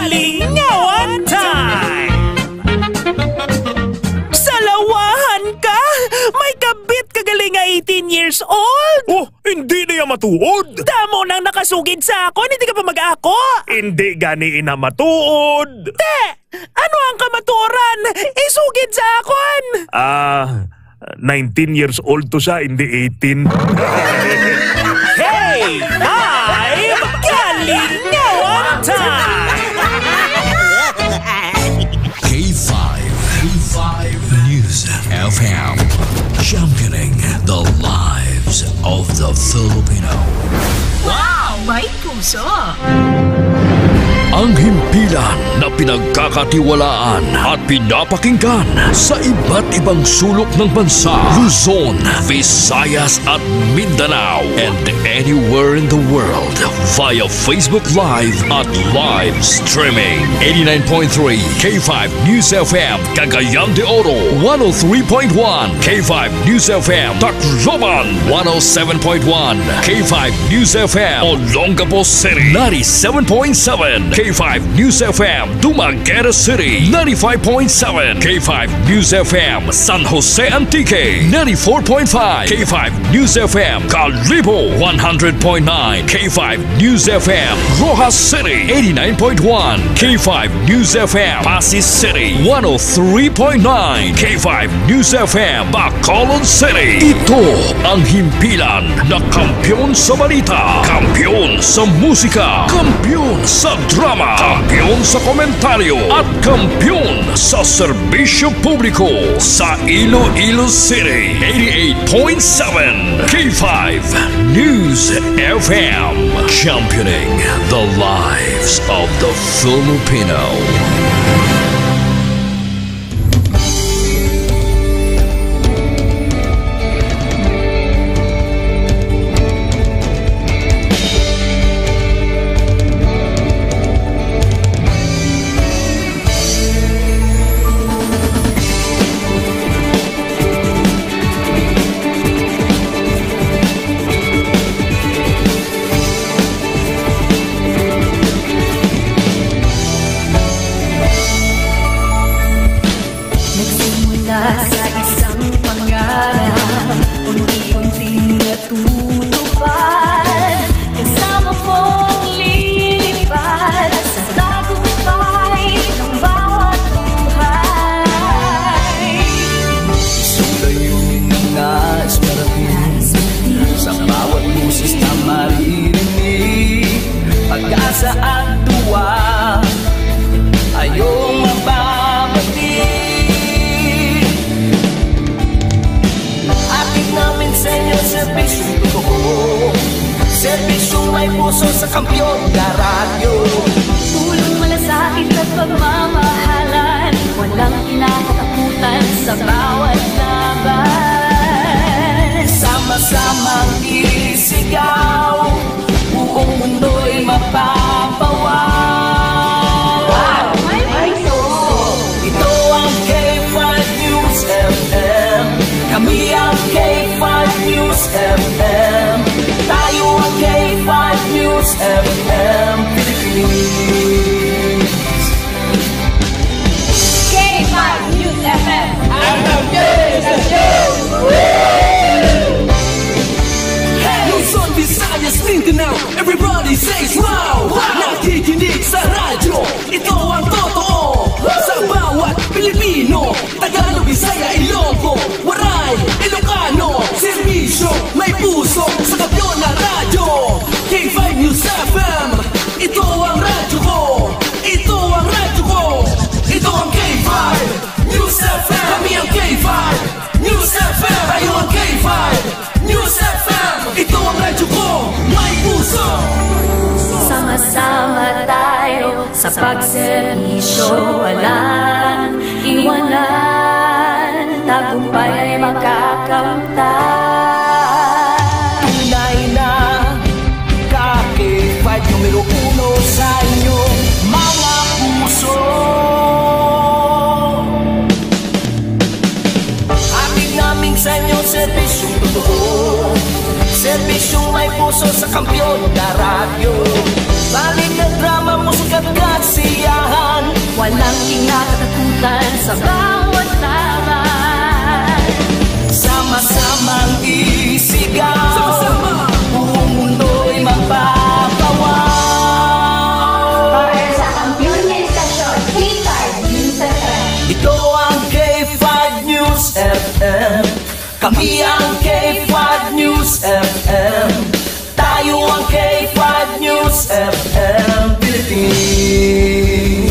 Kalingawan time! Salawahan ka? May kabit kagaling nga 18 years old? Oh, hindi na yan matuod. Damo nang nakasugid sa ako, hindi ka pa mag-ako? Hindi gani na matuod. Te! Ano ang kamaturan? Isugid sa akon! 19 years old to siya, hindi 18. Hey! Five! Kalingawan time! K5 News FM, championing the lives of the Filipino. Wow! May puso! Ang himpilan na pinagkakatiwalaan at pinapakinggan sa iba't ibang sulok ng bansa, Luzon, Visayas at Mindanao, and anywhere in the world via Facebook Live at live streaming. 89.3 K5 News FM, Cagayan de Oro, 103.1 K5 News FM, Tacloban, 107.1 K5 News FM, Olongapo City, 97.7 K5 News FM, Dumaguete City, 95.7 K5 News FM, San Jose Antique, 94.5 K5 News FM, Calibo, 100.9 K5 News FM, Rojas City, 89.1 K5 News FM, Pasig City, 103.9 K5 News FM, Bacolod City. Ito ang himpilan na kampyon sa balita, kampyon sa musika, kampyon sa drama, kampyon sa komentaryo at kampyon sa serbisyo publiko sa Iloilo City. 88.7 K5 News FM, championing the lives of the Filipino. Everybody says wow! Nakikinig sa radyo, ito ang totoo. Sa bawat Pilipino, Tagalog, Bisaya, Ilonggo, Waray, Ilocano, serbisyo, may puso sa kampyon na radyo. K5 News FM, ito ang radyo ko. Ito ang radyo ko. Ito ang K5 News FM. Kami ang K5 News FM. Tayo ang K5 News FM. Ito ang radyo ko. May puso. Sama-sama tayo sa pagserbisyo, walang iwanan, tagumpay ay makakamtan. Tunay na K5 numero 1 sa inyong mga puso. Atin namin sa inyong serbisyong totoo, serbisyong may puso sa kampyon na radyo. Balik na drama, musika at siya, walang kinakatakutan sa bawat laban. Sama-samang isigaw, buong mundo'y magpapawaw. Para sa kampiyon ng istasyon, K5 News FM. Ito ang K5 News FM. Kami ang K5 News FM. Tayo ang K5 News FM Philippines.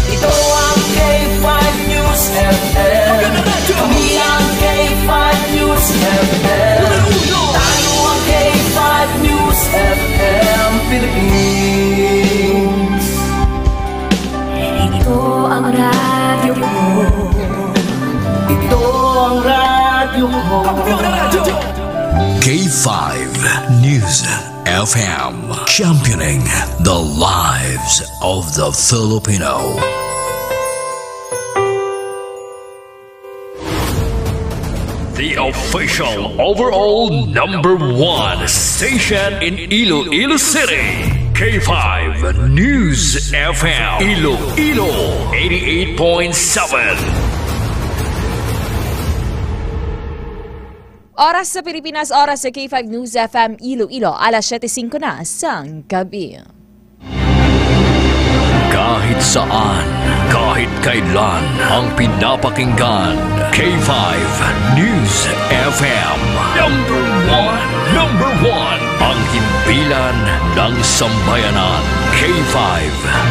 Ito ang K5 News FM. Kami ang K5 News FM. Tayo ang K5 News FM Philippines. Ito ang radyo ko. Ito ang radyo ko. K5 News FM, championing the lives of the Filipino. The official overall #1 station in Iloilo City. K5 News FM, Iloilo 88.7. Oras sa Pilipinas, oras sa K5 News FM Iloilo, alas 7:05 na sa gabi. Kahit saan, kahit kailan, ang pinapakinggan, K5 News FM. Number one, ang himpilan ng sambayanan. K5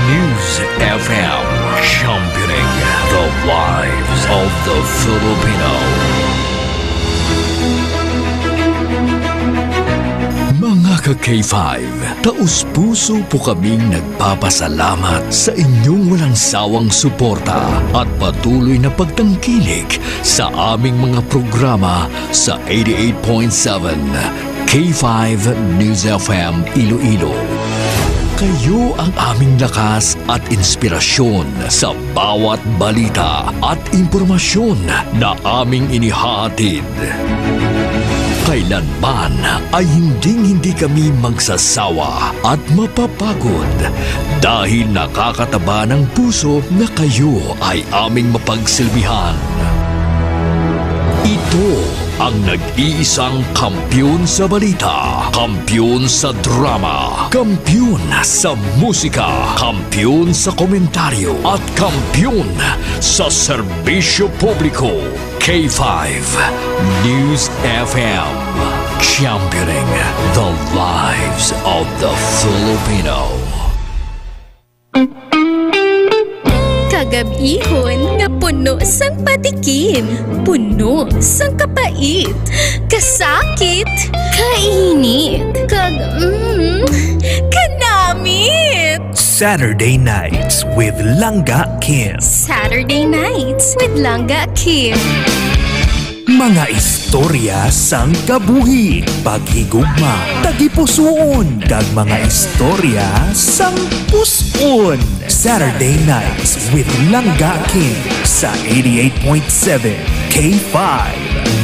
News FM, championing the lives of the Filipino. Mga ka-K5, taus-puso po kaming nagpapasalamat sa inyong walang sawang suporta at patuloy na pagtangkilik sa aming mga programa sa 88.7 K5 News FM Iloilo. Kayo ang aming lakas at inspirasyon sa bawat balita at impormasyon na aming inihahatid. Kailanman ay hindi kami magsasawa at mapapagod dahil nakakataba ng puso na kayo ay aming mapagsilbihan. Ito ang nag-iisang kampiyon sa balita, kampiyon sa drama, kampiyon sa musika, kampiyon sa komentaryo, at kampiyon sa serbisyo publiko. K5 News FM, championing the lives of the Filipino. Kagabihon nga puno sang patikim, puno sang kapait, kasakit, kainit, kanamit. Saturday Nights with Langga Kim. Saturday Nights with Langga Kim. Mga istorya sang kabuhi, paghigugma, tagipusoon, kag mga istorya sang puson. Saturday Nights with Langga Kim sa 88.7 K5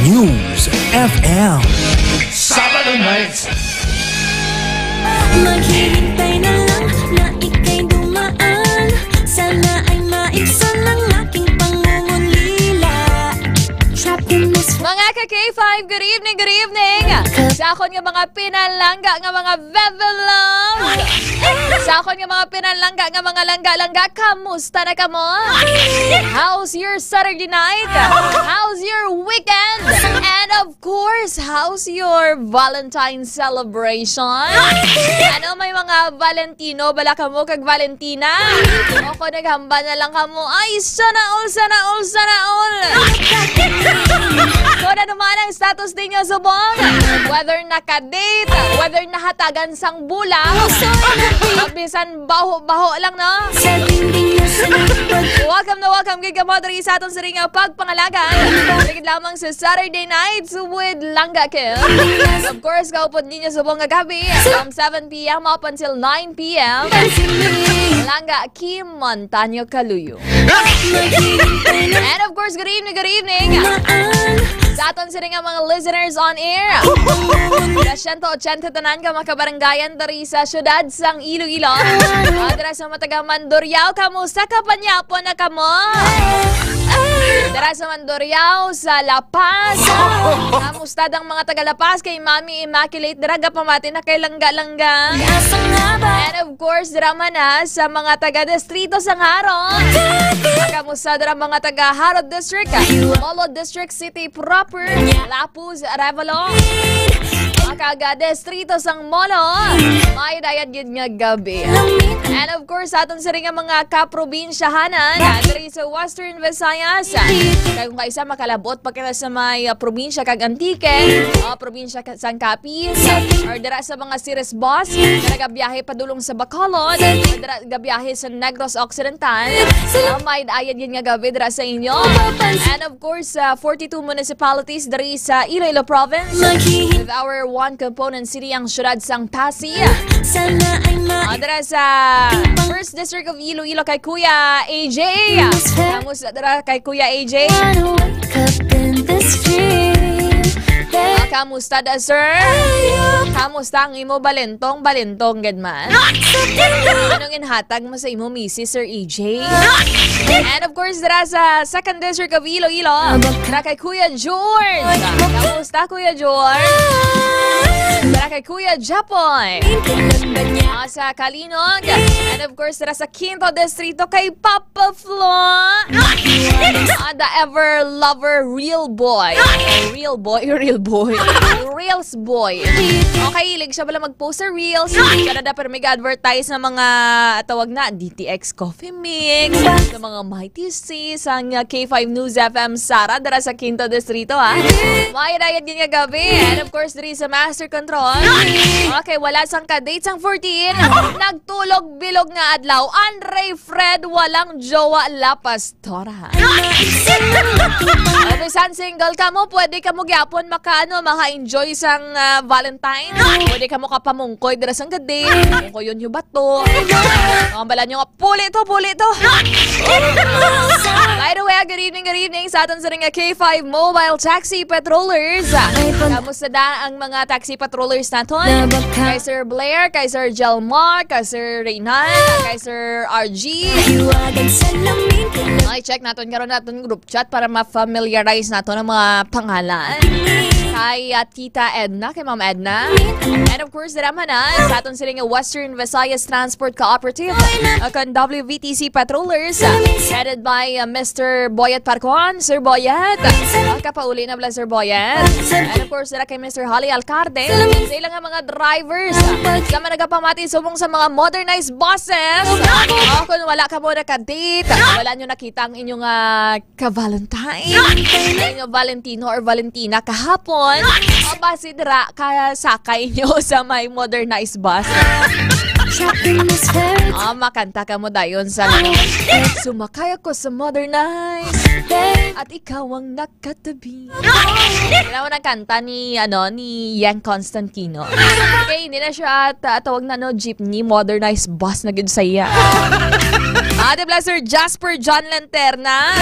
News FM. Saturday Nights. Maghihintay na lang na ika'y dumaan. Sana ay maibsan ng aking pangungulila. Mga ka-K5, good evening, good evening! Sa akon nga mga pinalangga nga mga vevelong! Sa akon nga mga pinalangga nga mga langga-langga, kamusta na kamo? How's your Saturday night? How's your weekend? And of course, how's your Valentine's celebration? Ano may mga Valentino, bala kamo kag Valentina? Ako naghamba na lang kamo, ay sana all, sana all, sana all! Kung ano naman ang status din nyo subong, whether naka-date, whether nahatagan sang bulang, bisan baho-baho lang, no? Welcome na welcome kay Kamodri sa atong siring pagpangalagan. Ligid lamang sa Saturday Nights with Langga Kim. Of course, kaupod ninyo subong nga gabi from 7 p.m. up until 9 p.m. Langga Kim Montaño Caluyo. And of course, good evening, good evening. Sa aton sila nga mga listeners on air. Sa 180 tanan ka makabaranggayan dari sa syudad sang Iloilo. Dara sa mataga Mandurriao, kamusta ka panyapon na kamo? Dara sa Mandurriao, sa La Paz. Kamusta dang mga taga La Paz kay Mami Immaculate dara pamati na kay langga-langga. And of course, dara man sa mga taga distrito sang Haro. Kamusta dara mga taga Haro District, Molo District City proper, Lapuz, Arevalo. Mga distrito sang Molo. May dayad yun nga gabi. And of course, aton sa rin nga mga kaprobinsyahanan dari sa Western Visayas. Kaya kung kaisa makalabot pagkita sa may probinsya kag Antique, probinsya sang Capiz, or dara sa mga Ceres Boss, na nagabiyahe padulong sa Bacolod, or dara gabiyahe sa Negros Occidental. May dayad yun nga gabi dara sa inyo. And of course, 42 municipalities dari sa Iloilo Province with our one component city ang syudad sang Pasig. Dara sa First District of Iloilo kay Kuya AJ. Kamusta dara kay Kuya AJ? Kamusta da sir? Kamusta ang imo balentong gadman? Anong inhatag mo sa imo misi Sir AJ? And of course dara sa Second District of Iloilo dara kay Kuya George. Kamusta Kuya George? Dara kay Kuya Japoy. Sa Kalinog. And of course dara sa Quinto Distrito kay Papa Flo. The ever lover real boy. Real boy. Reels boy. Okay, hilig siya pala mag-post sa Reels. Kada dapat may advertise ng mga tawag na DTX Coffee Mix, sa mga Mighty C, sa K5 News FM Sara, dara sa Quinto Distrito ha. May rayad yun nga gabi. And of course, diri sa Master Control. Okay, wala sang ka-date sang 14. Nagtulog bilog nga adlaw. Andre Fred, walang jowa la pastora. Bisan single ka mo, pwede ka mo gyapon maka-enjoy sang Valentine. Pwede ka mo kapamungkoy dira sang gadi. Mungkoy yun yung bato. Bala nyo nga, puli to. By the way, good evening sa aton sa ring K5 Mobile Taxi Patrollers. Kamusta da ang mga taxi patrollers naton? Kay Sir Blair, kay Sir Jelmar, kay Sir Reynal, kay Sir RG. Ay, check naton karon naton group chat para ma-familiarize naton ang mga pangalan. Kay Tita Edna, kay Ma'am Edna. And of course, dira man sa aton siling Western Visayas Transport Cooperative kan WVTC Patrollers headed by Mr. Boyet Parcon. Sir Boyet, kapauli na bala Sir Boyet. And of course, dira kay Mr. Holly Alcarte. Sa ilang mga drivers sa mga nagapamati subong sa mga modernized buses. Kung wala ka mo nakadate, wala nyo nakita ang inyong ka-Valentine, inyong Valentino or Valentina kahapon, o basidra kaya sakay nyo sa may modernized bus. Makanta ka mo dayon sa sumakay ako sa modernized at ikaw ang nakatabi. Kailan mo ng kanta ni Yang Constantino. Okay, hindi na siya tawag na jeepney, modernized bus na gud saya. Diba Sir Jasper John Lanterna,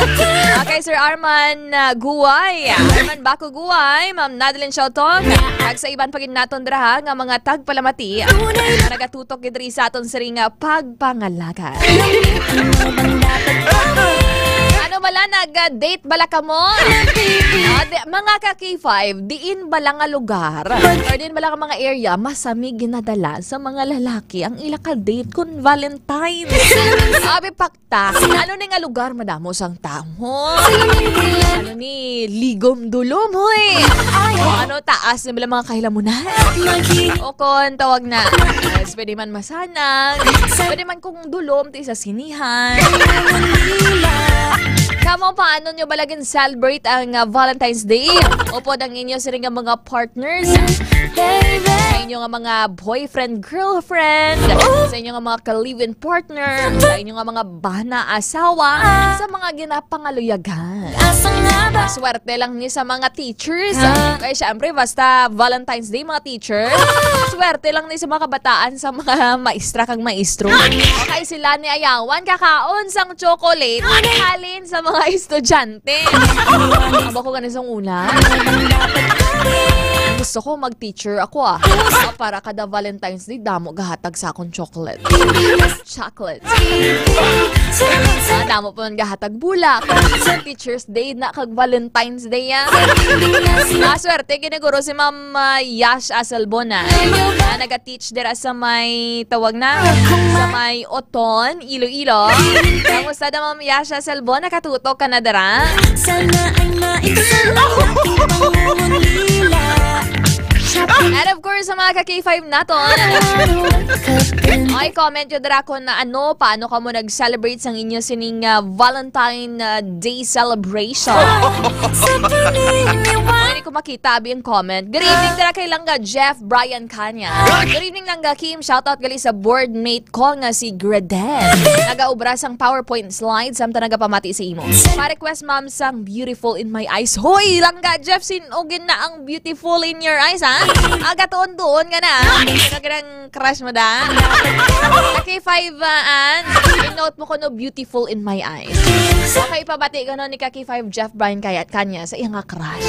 kay Sir Arman Guay, Arman Bako Guay, Ma'am Nadeline Shelton, kag sa iban pagin naton dira nga mga tagpalamati na nagatutok gidri sa aton sa ring pagpangalaga. Ano bala nag-date bala ka mo? Mga ka-K5, diin bala nga lugar or diin bala nga mga area masami ginadala sa mga lalaki ang ila ka-date kun Valentine. Sabi pakta, ano ni nga lugar madamo sang tao? Ano ni ligom dulom hoy? Ano taas ni bala mga kahilamunan? O kon tawag na pwede man masanang, pwede man kung dulom ti sa sinihan. Kamo, paano nyo balagin celebrate ang Valentine's Day? O po ang inyo sa ring mga partners? Sa inyong mga boyfriend, girlfriend, sa inyong mga ka-live-in partner, sa inyong mga bana asawa, sa mga ginapangaluyagan. Swerte lang ni sa mga teachers. Kaya syempre, basta Valentine's Day, mga teachers, swerte lang ni sa mga kabataan, sa mga maestra kang maestro. Kaya sila ni Ayawan, kakaon sang chocolate, halin sa mga estudyante. Aba koganisang una. Gusto ko mag-teacher ako para kada Valentine's Day, damo gahatag sa akong chocolate. Chocolate. Damo po ng gahatag bulak. Sa Teacher's Day na kag Valentine's Day yan. Swerte, kiniguro si Ma'am Yash Asalbona. Naga-teach dira sa may tawag na, sa may Oton, Iloilo. Kamusta na Ma'am Yash Asalbona? Katuto ka na dira? Sana ay maibsan ang ating pangunulila. And of course, sa mga ka-K5 naton, ay comment yun dira ko na paano ka mo nag-celebrate sa inyo sining Valentine Day celebration. Hindi ko makita abi yung comment. Good evening dira kay Langga Jeff Brian Kanya. Good evening Langga Kim. Shoutout gali sa boardmate ko nga si Gredel. Nagaubra sang PowerPoint slides samtang nagapamati sa imo. Pa-request ma'am sang Beautiful in My Eyes. Hoy, Langga Jeff, sinugin na ang Beautiful in Your Eyes, ha? Aga tuon-tuon ka na. Nagkirang crush mo da. Okay, 5 in-note mo ko no Beautiful in My Eyes. Okay, pabati ka no ni Kaki 5 Jeff Brian Kayat Kanya sa iyang crush.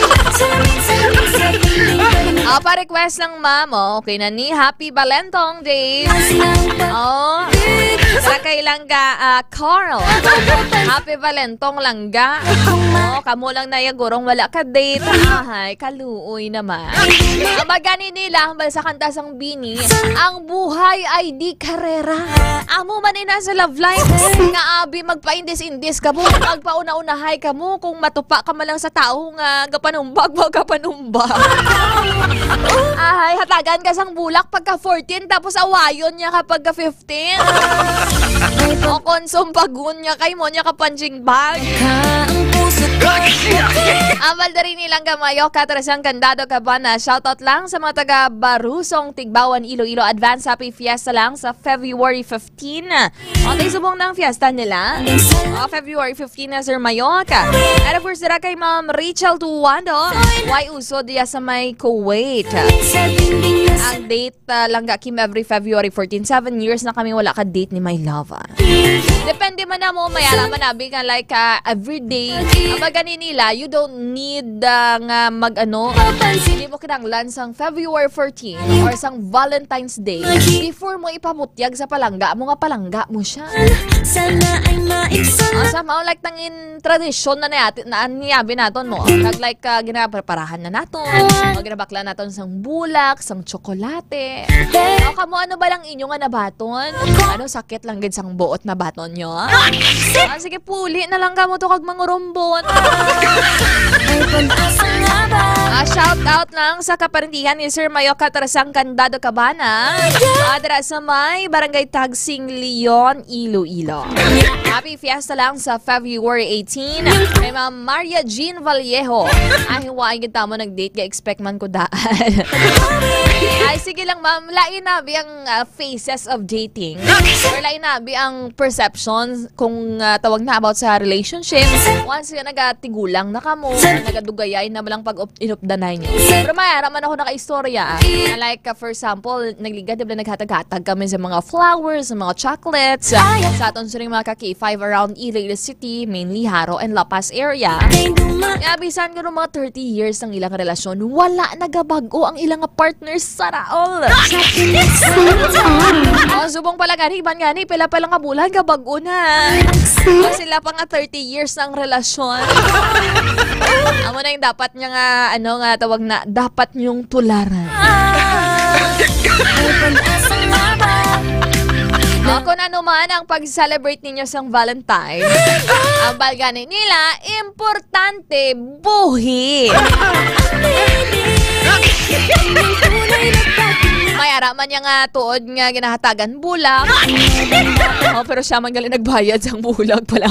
Pa-request lang ma'am. Okay na ni Happy Valentong Day. Sa kay Langga Carl. Happy Valentong Langga. Kamo lang na yagurong wala ka date. Ay, kaluoy naman. Magani nila sa kanta sang Bini, ang buhay ay di karera. Amo man sa love life. Nga abi magpaindis-indis ka mo, magpauna-unahay ka mo kung matupa ka malang sa tao nga gapanumbag, wag kapanumbag. Ay, hatagan ka sang bulak pagka 14 tapos awayon niya kapag 15. O konsum pagun niya kay mo niya kapanjing bag. Amal da rin nilang gamayo, katrasang kandado ka ba na shoutout lang sa mga taga Barusong, Tigbawan, Iloilo. Advance Happy Fiesta lang sa February 15. Okay, subong ng fiesta nila. February 15 na Sir Mayoka. And of course, dira kay Ma'am Rachel Tuwando. Why uso diya sa may Kuwait. Ang date lang Kim every February 14. 7 years na kami wala ka date ni my love. Depende man na mo, mayala man nabi ka like everyday. Aba ganin nila, you don't need nga hindi mo kinanglan sang February 14 or sang Valentine's Day before mo ipamutyag sa palangga mo nga palangga mo siya. Sana ay maibsan. Sama like tangin tradisyon na niyabi naton mo. Like ginapreparahan na naton. O ginabakla naton sang bulak, sang tsokolate. O kamo ano ba lang inyo nga nabaton? Ano sakit lang gid sang buot na baton nyo? Sige puli na lang kamo to kag mangurumbon. Shout out lang sa kaparintihan ni Sir Mayo Katarasang Kandado Cabana. Adra sa may Barangay Tagsing Leon, Iloilo. Happy Fiesta lang sa February 18. Kay Ma'am Maria Jean Vallejo. Ay, huwain kita mo nag-date ka, expect man ko daan. Ay, sige lang ma'am, lain nabi ang phases of dating. Or lain nabi ang perceptions kung tawag na about sa relationship. Once ka nagatigulang na kamo, nagadugayay na malang pag-inupdanay nyo. Pero mayara man ako naka-istorya. Like, for example, nagligat, diba naghatag-hatag kami sa mga flowers, sa mga chocolates. Sa aton sa rin mga ka-K5 around Iloilo City, mainly Haro and La Paz area. Abisan ko ng mga 30 years ng ilang relasyon, wala nagabago ang ilang partners sa raol. Subong pala gani, iban gani, pila pala nga bulan, gabago na. Sila pa nga 30 years ng relasyon. Amo na yung dapat niya nga, nga tawag na, dapat niyong tularan. Kung ano man ang pag-celebrate ninyo sa Valentine, ang balgani nila, importante, buhi. May ara man niya nga tuod nga ginahatagan bulag. Pero siya man galing nagbayad sang bulag pala.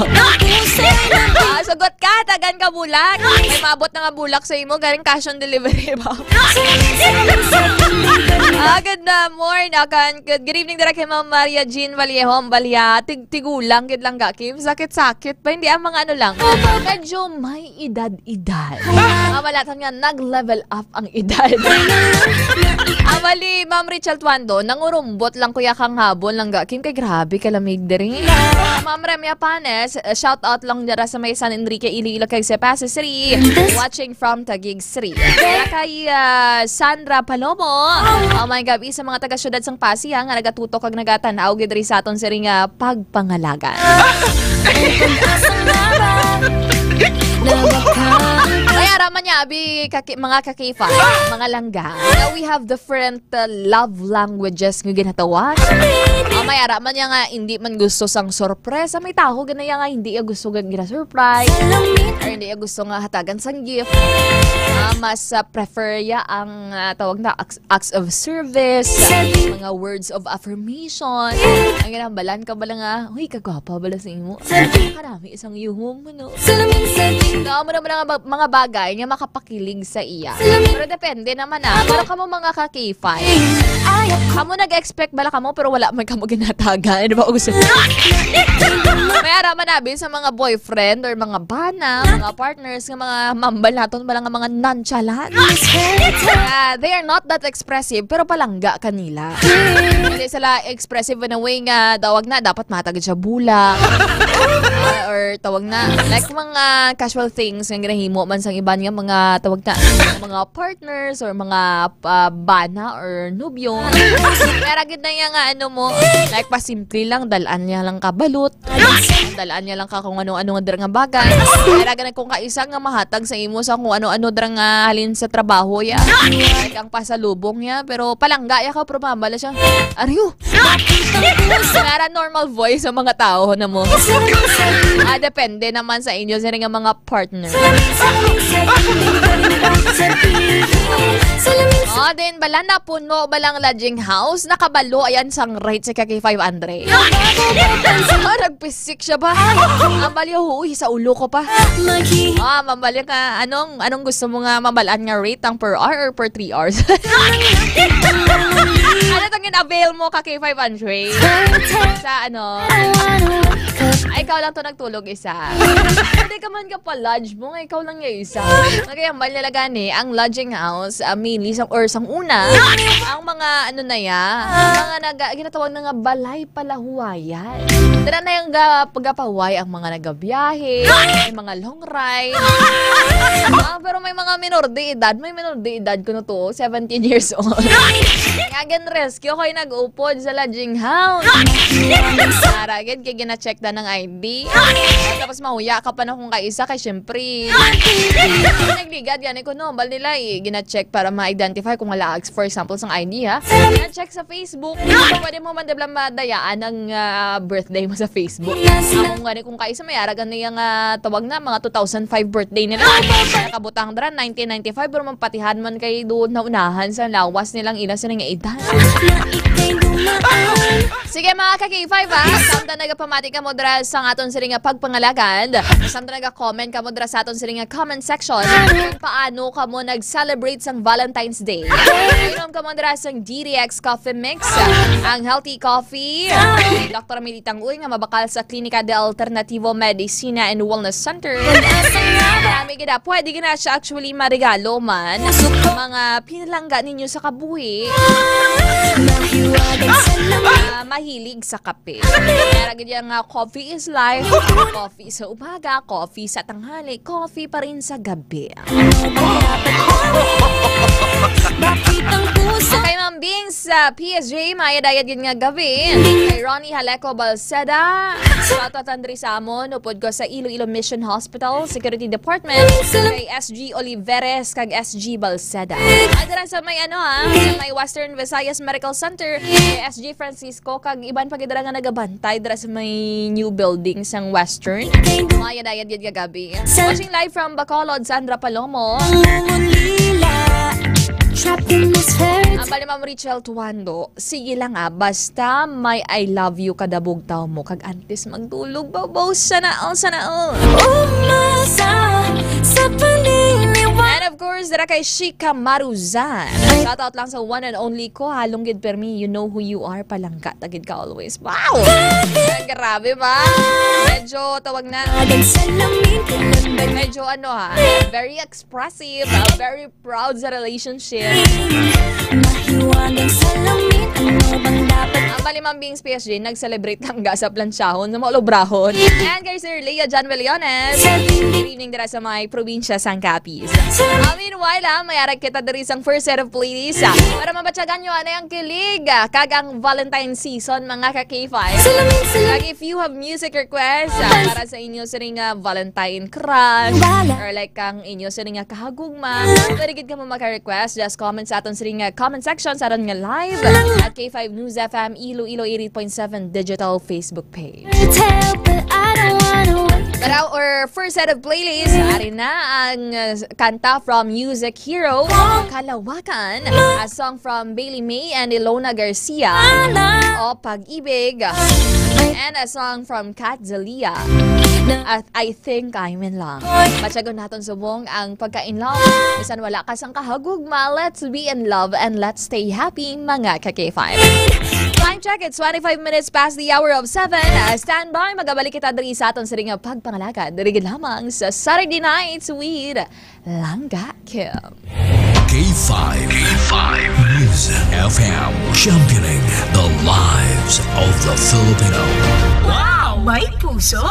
Sagot ka, tagan ka bulag. May mabot na nga bulag sa imo, galing cash on delivery ba? Good morning, good evening dira kay Ma'am Maria Jean Vallejo, Balya. Tigulang, gid lang ga, Kim. Sakit-sakit pa, hindi ang mga ano lang. Medyo may edad-edad. Mamalatan nga, nag-level up ang edad. Amali, Ma'am Richel Tuando, nangurumbot lang kuya kang habon lang ga, Kim. Kay grabe, kalamig diri. Ma'am Remia Panes, shout out lang dira sa may San Enrique, Iloilo kay Sepasa Sri. Watching from Taguig Sri. Dira kay Sandra Palomo. Oh my God, sa mga taga-syudad sang Pasig nga nagatutok kag nagatanaw gid diri sa aton siri nga pagpangalagan. Kaya raman niya, mga kakifa, mga langga. Now we have different love languages nga ginatawag. May araman niya nga, hindi man gusto sang sorpresa. May tao ganaya nga, hindi niya gusto gina-surprise. Or hindi niya gusto nga hatagan sang gift. Mas prefer niya ang tawag na acts of service, mga words of affirmation. Ang ginambalan ka bala nga, huy, kagwapa bala sa imo. Karami isang yuhom, ano. Mo naman ang mga bagay nga makapakilig sa iya. Pero depende naman para kamo mga kakifay. Kamo nag-expect bala kamo pero wala man kamo ginatagan. Di ba? May araman nabi sa mga boyfriend or mga bana, mga partners, nga mga mambal naton bala nga mga nonchalant. They are not that expressive pero palangga kanila. Hindi sila expressive in a way nga dawag na dapat matagid siya bula. Or tawag na like mga casual things nga ginahimo man sang iban nga mga tawag na mga partners or mga bana or nubyo. Pero gid na nga ano mo like pasimple lang dalaan niya lang ka balut. Dalaan niya lang ka kung ano-ano nga bagay. Pero ganun kung kaisa nga mahatag sa imo sa kung ano-ano dra nga halin sa trabaho ya. Like ang pasalubong ya pero palangga ya ka pero mabala siya. Ariyo. Para normal voice sa mga tao na mo. Depende naman sa inyo sa nga mga partner. Din bala na puno balang lodging house nakabalo ayan sang rate sa kaki 500. Nagpisik siya ba? Ang baliw huy sa ulo ko pa. Mambali ka anong gusto mo nga mabalaan nga rate ang per hour or per 3 hours? Ano tong in-avail mo kaki 500? Sa ano? Ay, ikaw lang to nagtulog isa. Hindi ka man ka pa lodge mo, ikaw lang yung isa. Kaya malala gani, ang lodging house, mainly or sang una, ang mga ano na ya, mga ginatawag na nga balay palahuwayan. Tira na yung pagkapahuway ang mga nagabiyahe, may mga long ride. Pero may mga minor de edad, ko na to, 17 years old. Kaya rescue ko yung nag-upod sa lodging house. Naragid, kaya gina-check na ng ID. Tapos mahuya ka pa na kung kaisa, kaya syempre, nagligad yan ko no, bal nila gina-check para ma-identify kung wala, for example, sang ID ha. Gina-check sa Facebook. Pwede mo man deblang madayaan ang birthday mo sa Facebook. Kung kaisa, may aragan na yung tawag na, mga 2005 birthday nila. Nakabutang dran, 1995, pero mapatihan man kayo doon na unahan sa lawas nilang ilang sa nga edad. Sige mga ka-K5 samta nagapamati ka mo dra sa aton sila nga pagpangalagan. Samta naga-comment ka mo dra sa aton sila nga comment section kung paano ka mo nag-celebrate sang Valentine's Day. Inom ka mo dra sang DDX Coffee Mix, ang healthy coffee ni Dr. Militang Uy nga mabakal sa Klinika de Alternativo Medicina and Wellness Center. Marami gina, pwede gina siya actually marigalo man mga pinalangga ninyo sa kabuhi. Mahilig sa kape. Kaya ganyan nga, coffee is life. Coffee sa umaga, coffee sa tanghali, coffee pa rin sa gabi. Kay Ma'am Bing sa PSG, maya dayad yun nga gabi. Kay Ronnie Haleco Balceda, sa Tatandri Samon, upod ko sa Iloilo Mission Hospital, Security Department. Kay SG Oliveres, kag SG Balceda. Adara sa may sa may Western Visayas Medical Center, kay SG Francisco, kag iban pagidara nga nagabantay dara sa may new building sang Western. Maya dayad yun nga gabi. Watching live from Bacolod, Sandra Palomo. Trapped in this fairy Ang bali Ma'am Richel Tuando, sige lang basta may I love you kadabog tao mo, kag antes magdulog, babaw, sana all. Umasa sa paniniwala. And of course, dara kay Shika Maruzan. Shoutout lang sa one and only ko, halonggid per me, you know who you are, palangka, tagid ka always. Wow! Grabe ba? Medyo tawag na. Medyo very expressive, very proud sa relationship. Mahiwagang salamin, ano bang dapat? Ang balimang Bings PSG, nag-celebrate ng sa plansyahon na maulobrahon. And kay Sir Lea John Veliones, good evening dira sa may probinsya San Capis. Meanwhile, mayarag kita diri sang first set of playlists para mabatsagan nyo ano yung kilig kagang Valentine season mga ka-K5. Like if you have music requests para sa inyo sa ring Valentine crush or like kang inyo sa ring kahagugma, pwede gid ka mo maka-request, just comment sa aton sa ring comment section sa aton nga live at K5 News FM Iloilo 88.7 digital Facebook page. Para our first set of playlists, ari na ang kanta from Music Hero, Kalawakan, a song from Bailey May and Ilona Garcia, o Pag-ibig, and a song from Kat Zalia, at I Think I'm in Love. Matyagon natin subong ang pagka-in-love. Bisan wala ka sang kahagugma, let's be in love and let's stay happy mga ka-K5. Time check, it's 25 minutes past the hour of 7. Stand by, magabalik kita diri sa aton sa ring pagpangalakad. Dirigid lamang sa Saturday Nights with Langga Kim. K5 News FM, championing the lives of the Filipino. Wow, may puso!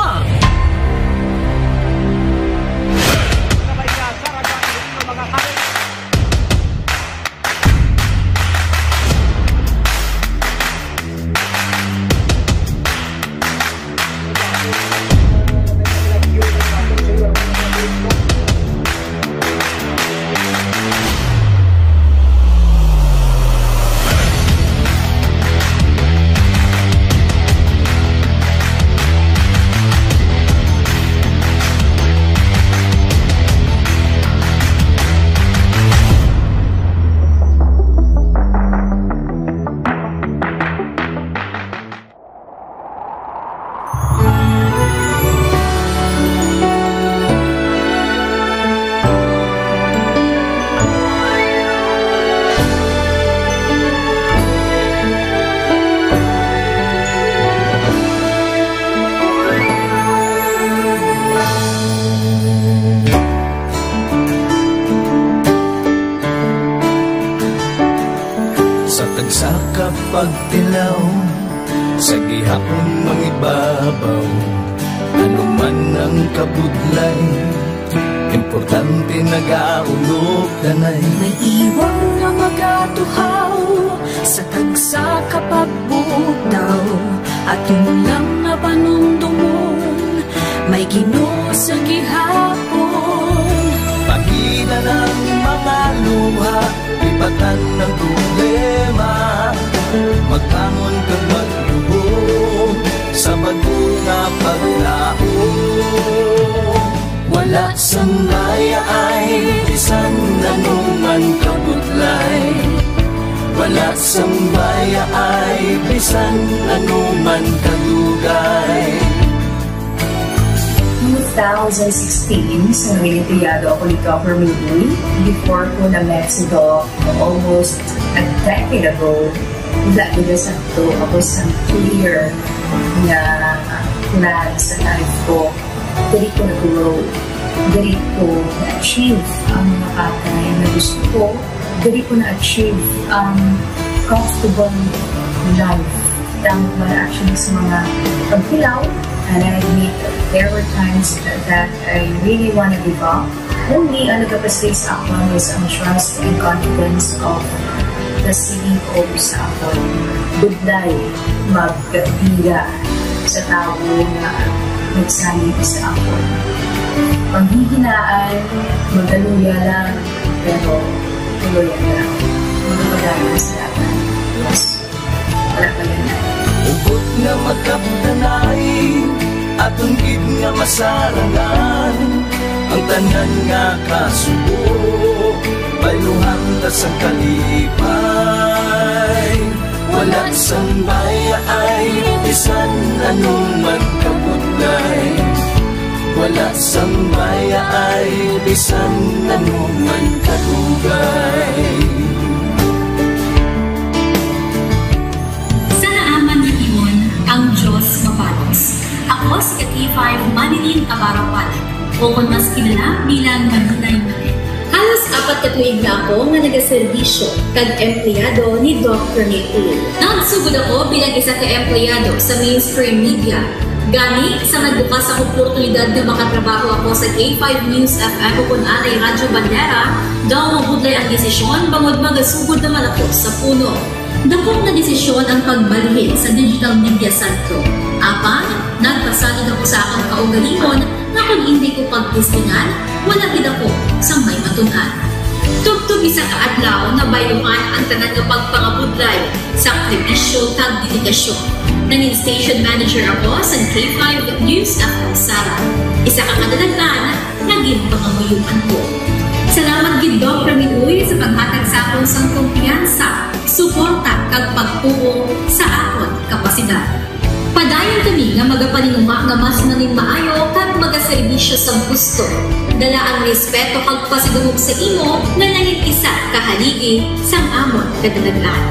Pagtilaw sa gihapon mangibabaw, ano man ang kabudlay, importante nagaulog danay. May iwang nga magatuhaw sa tagsa kapagbutaw, at yun lang nga panumdumon, may Ginoo sa gihapon. Pagina ng mga luha, ipatan ng problema, magbangon kang magluhod sa bago nga paglaon. Wala sang maya ay bisan nanuman kabudlay, wala sang maya ay bisan nanuman kadugay. 2016, sa Olimpiado ako ni Government Day, before ko na Mexico, almost a decade ago. Dahil sa ito, ako sa clear na plan sa life ko. Dali ko nag-grow. Dali ko na-achieve ang mga patay na gusto ko. Dali ko na-achieve ang comfortable life. Dahil actually sa mga pagkilaw, and I admit there were times that I really want to give up. Only ang nagkapasay sa ako is ang trust and confidence of the CEO sa akon. Budlay magkabira sa tao na nagsalit sa akon. Panghihinaan, magaluya lang, pero tuloy lang. Magpagaya sa lahat. Yes, wala pa yan na. Ugot nga magkaptanay, atong gid nga masarangan, ang tanan nga kasubo, bayluhan ta sa kalipan. kadugay. Wala sambaya ay bisan anuman kabudlay. Wala sambaya ay bisan anuman kadugay. Sa naaman ni Iyon, ang Diyos mapalos. Ako si K5 Manilin Abarapan, o kung mas kilala bilang Manilay Manil. Halos 4 ka tuig na ako nga nagaserbisyo kag empleyado ni Dr. Nick. Nagsugod ako bilang isa ka empleyado sa mainstream media. Gani, sa nagbukas ang oportunidad na makatrabaho ako sa K5 News FM o kung anay Radyo Bandera, daw mabudlay ang desisyon bangod magasugod naman ako sa puno. Dakong na desisyon ang pagbalhin sa digital media sentro. Apan, nagpasalig ako sa akong kaugalingon na kung hindi ko pagtistingan, wala gid ako sa may matunan. Tugtog isa ka adlaw na bayuhan ang tanan nga pagpangabudlay, sakripisyo kag dedikasyon. Nanging station manager ako sa K5 News FM Sala. Isa ka kadagdagan, naging pangamuyuan ko. Salamat gid Dr. Miuy sa paghatag sa akon sang kumpiyansa, suporta kag pagtuo sa akon kapasidad. Padayon kami nga magapaninuma nga mas naning maayo kag magaserbisyo sa gusto. Dala ang respeto kag pasigugog sa imo nga nanging isa kahaligi sang amon kadagdagan.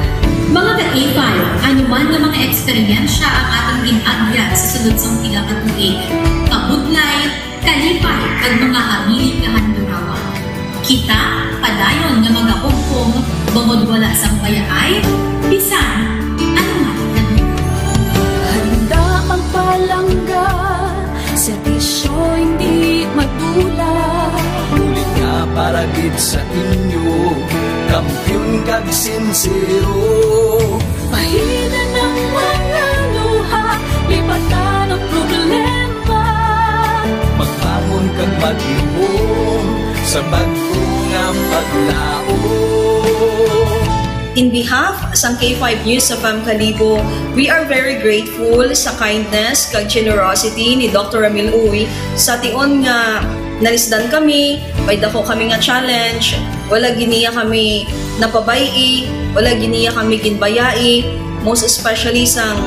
Mga ka-K5, anuman nga mga eksperyensya ang atong ginagyan sa sunod sang pila ka tuig. Kabudlay, kalipay kag mga habilin nga handurawan. Kita padayon nga magahugpong bangod wala sang payaay, bisan anuman Handa magpalangga, serbisyo hindi madula. Ulit nga para gid sa inyo, kampiyon kag sincero. Pahina ng mga luha, lipatan ang problema. Maghamon kag mag-iom sa bago nga paglao. In behalf sa K5 News sa Kalibo, we are very grateful sa kindness kag generosity ni Dr. Ramil Uy sa tion nga nalisdan kami, may dako kami nga challenge, wala giniya kami napabayi, wala giniya kami ginbayai, most especially sang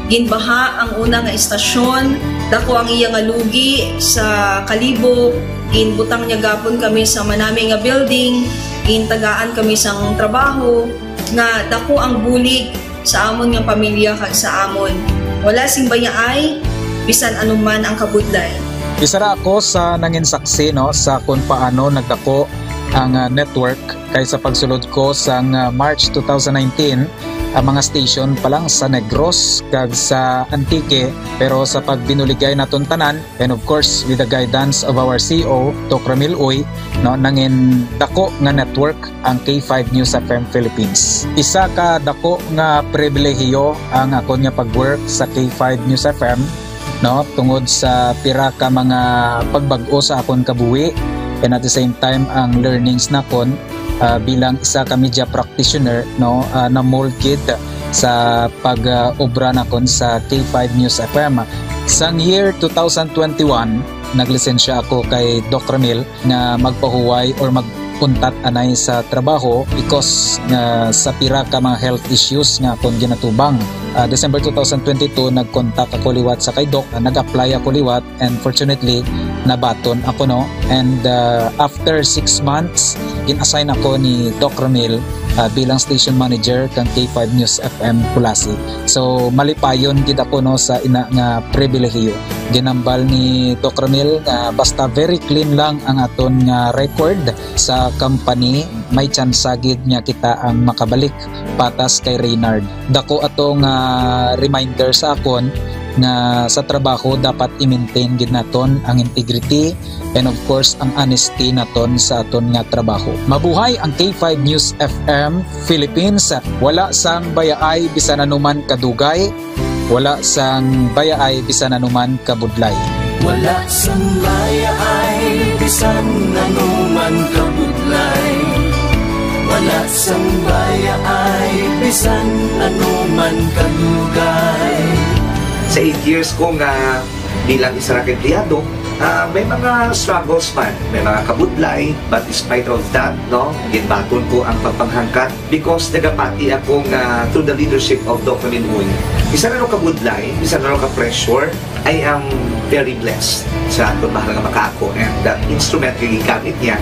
ginbaha ang una nga istasyon, dako ang iya nga lugi sa Kalibo, ginbutang niya gapon kami sa manami nga building, gintagaan kami sang trabaho, nga dako ang bulig sa amon nga pamilya kag sa amon. Wala sing bayaay, bisan anuman ang kabudlay. Isa ra ako sa nangin saksi no sa kung paano nagdako ang network kay sa pagsulod ko sa March 2019 ang mga station pa lang sa Negros kag sa Antique, pero sa pagbinuligay naton tanan and of course with the guidance of our CEO Dr. Ramil Uy no nangin dako nga network ang K5 News FM Philippines. Isa ka dako nga pribilehiyo ang ako nga pagwork sa K5 News FM no tungod sa pira ka mga pagbag-o sa akon kabuhi and at the same time ang learnings nakon bilang isa ka media practitioner no na mold kid sa pag-obra nakon sa K5 News FM. Sang year 2021 naglisensya ako kay Dr. Ramil na magpahuway or magpuntat anay sa trabaho because sa pira ka mga health issues nga akong ginatubang. December 2022 nag-contact ako liwat sa kay Doc, nag-apply ako liwat and fortunately nabaton ako no, and after 6 months in-assign ako ni Doc Ramil bilang station manager kang K5 News FM Kulasi. So malipayon gid ako no sa ina nga pribilehiyo. Ginambal ni Doc Ramil nga basta very clean lang ang aton nga record sa company, may chance gid nga kita ang makabalik patas kay Reynard. Dako atong reminder sa akon nga sa trabaho dapat i-maintain gid naton ang integrity and of course ang honesty naton sa aton nga trabaho. Mabuhay ang K5 News FM Philippines. Wala sang bayaay bisan anuman kadugay, wala sang bayaay bisan anuman kabudlay. Wala sang bayaay bisan anuman kabudlay. Wala sang bayaay bisan anuman kadugay. Sa 8 years ko nga bilang isa ra ka empleyado, may mga struggles man, may mga kabudlay, but despite of that, no, ginbaton ko ang pagpanghangkat because nagapati akong through the leadership of Dr. Minuy. Isa na rin kabudlay, isa na rin ka-pressure, I am very blessed sa aton mahal nga makako, and the instrument nga gigamit niya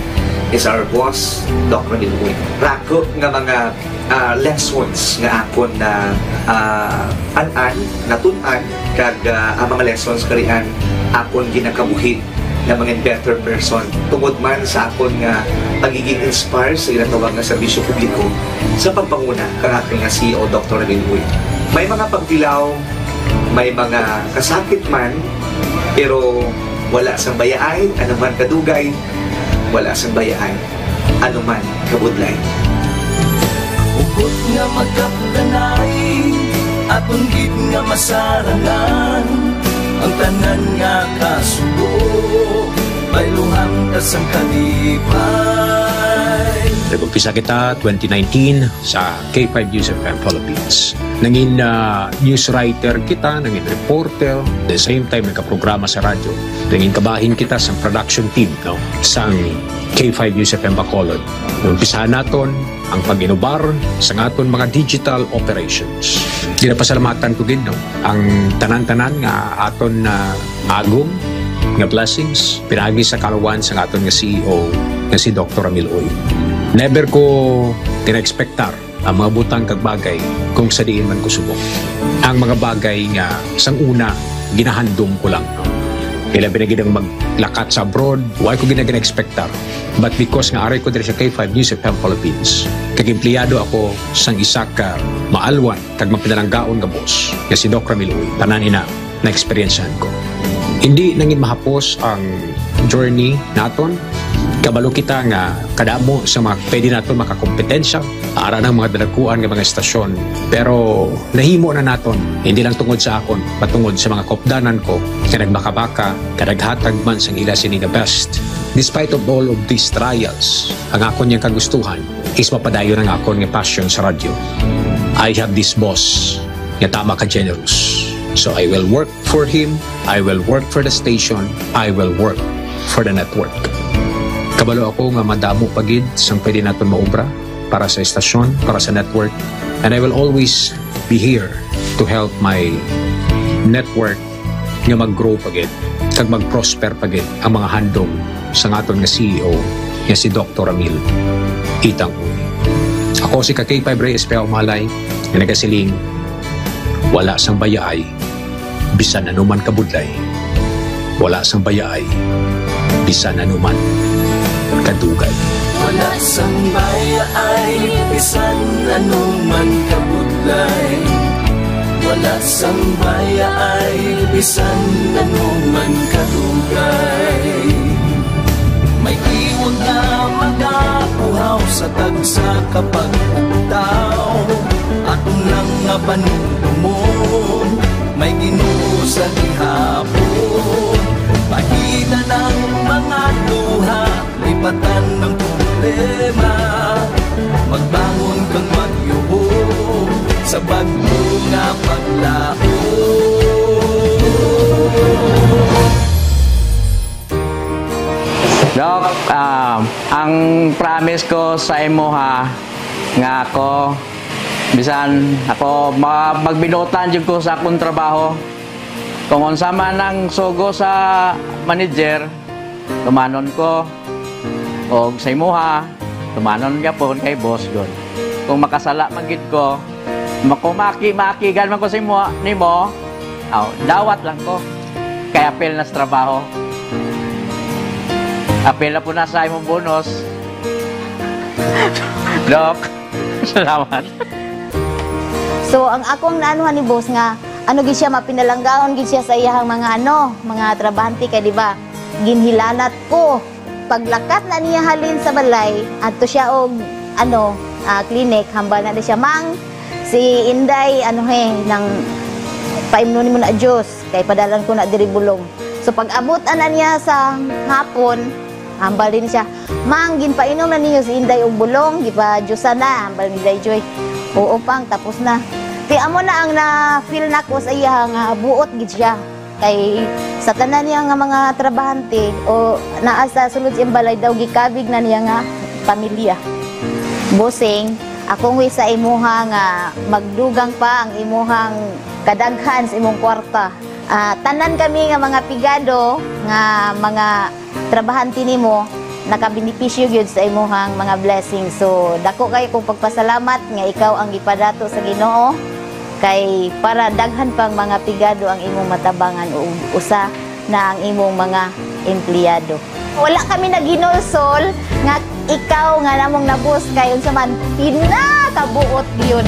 is our boss, Dr. Minuy. Rako nga mga lessons nga akon na natunan kag ang mga lessons karian akon ginakabuhi na mga better person tungod man sa akon nga pagiging inspired sa ginatawag nga serbisyo publiko sa pagpanguna kang aking nga CEO Dr. Minuy. May mga pagdilaw, may mga kasakit man, pero wala sang bayaan, anuman kadugay, wala sang bayaan, anuman kabudlay. Ugot nga magkapdanay, atong gid nga masarangan, ang tanan nga kasubo, bayluhan ka sang kalipay. Nag-umpisa kita 2019 sa K5 News FM Philippines. Nangin news writer kita, nangin reporter, at the same time nagka-programa sa radyo. Nangin kabahin kita sa production team, no, sa K5 News FM Bacolod. Umpisahan naton ang pag-inubar sa aton mga digital operations. Ginapasalamatan ko din, no, ang tanan-tanan nga aton na agong nga blessings pinagi sa kalawan sa aton nga CEO nga si Dr. Ramil Uy. Never ko tina-expectar ang mga butang kag bagay kung sa diin man ko subok. Ang mga bagay nga sang una ginahandom ko lang, no. Kailan pinagidang maglakat sa abroad, why ko ginag-expectar. But because nga aray ko diri sa K5 News FM Philippines, kag empleyado ako sang isa ka maalwan kag mapinalanggaon nga boss nga si Dr. Ramil Uy, tanan ina na experiencehan ko. Hindi nangin mahapos ang journey naton. Kabalo kita nga kadamo sa mga pwede naton makakompetensya ara ng mga dalakuan nga mga estasyon, pero nahimo na naton hindi lang tungod sa akon patungod sa mga kopdanan ko nga nagbaka-baka kadaghatag man sang ila sini the best. Despite of all of these trials, ang akon niyang kagustuhan is mapadayon ang akon nga passion sa radyo. I have this boss nga tama ka generous, so I will work for him, I will work for the station, I will work for the network. Kabalo ako nga madamo pagid sang pwede naton maobra para sa estasyon, para sa network, and I will always be here to help my network nga mag-grow pagid kag mag-prosper pagid ang mga handom sa aton nga CEO nga si Dr. Ramil Itang Uy. Ako si K5 Reyes Peao Malay nga nagasiling wala sang bayaay bisan anuman kabudlay, wala sang bayaay bisan anuman kadugay. Wala sang bayaay bisan anuman kabudlay, wala sang bayaay bisan anuman kadugay. May iwag na magapuhaw sa tagsa kapag ugtaw, atong lang nga panumon, may Ginoo sa gihapon. Pahina ng mga luha, lipatan ng problema, magbangon kang magyuho sa bagyo nga paglao. Dok, ang promise ko sa imo ha, nga ako, bisan ako magbinutan dyan ko sa akong trabaho. Kung unsa man ang sugo sa manager, tumanon ko. O sa imo ha, tumanon ka po kay boss god. Kung makasala magid ko, makumaki-makigan man ko sa imo nimo, dawat lang ko. Kay apel na sa trabaho. Apel na po na sa imong bonus. Dok, salamat. So ang akong naanuhan ni boss nga ano gid siya mapinalanggaon gid siya sa iyang mga mga trabahante kay di ba? Ginhilanat ko paglakat na niya halin sa balay adto siya og clinic hambal na siya mang si Inday nang paimnon mo na Dios kay padalan ko na diri bulong. So pag abot ana niya sa hapon hambal din siya mang ginpainom na niyo si Inday og bulong gipa-Diyosan na hambal ni Inday Joy. Oo pang tapos na. Kaya amo na ang na-feel na ko sa iya nga buot gid siya. kay sa tanan niya nga mga trabahante o naa sa sulod siyang balay daw gikabig na niya nga pamilya. Bossing, akong wi sa imuha nga magdugang pa ang imuhang kadaghan sa imong kwarta. Tanan kami nga mga pigado nga mga trabahante nimo nakabenepisyo gyud sa imuhang mga blessings. So dako kay kong pagpasalamat nga ikaw ang gipadato sa Ginoo kay para daghan pang mga pigado ang imong matabangan o usa na ang imong mga empleyado. Wala kami naginulsol nga ikaw nga namong nabus kay unsa man pinakabuot gyud.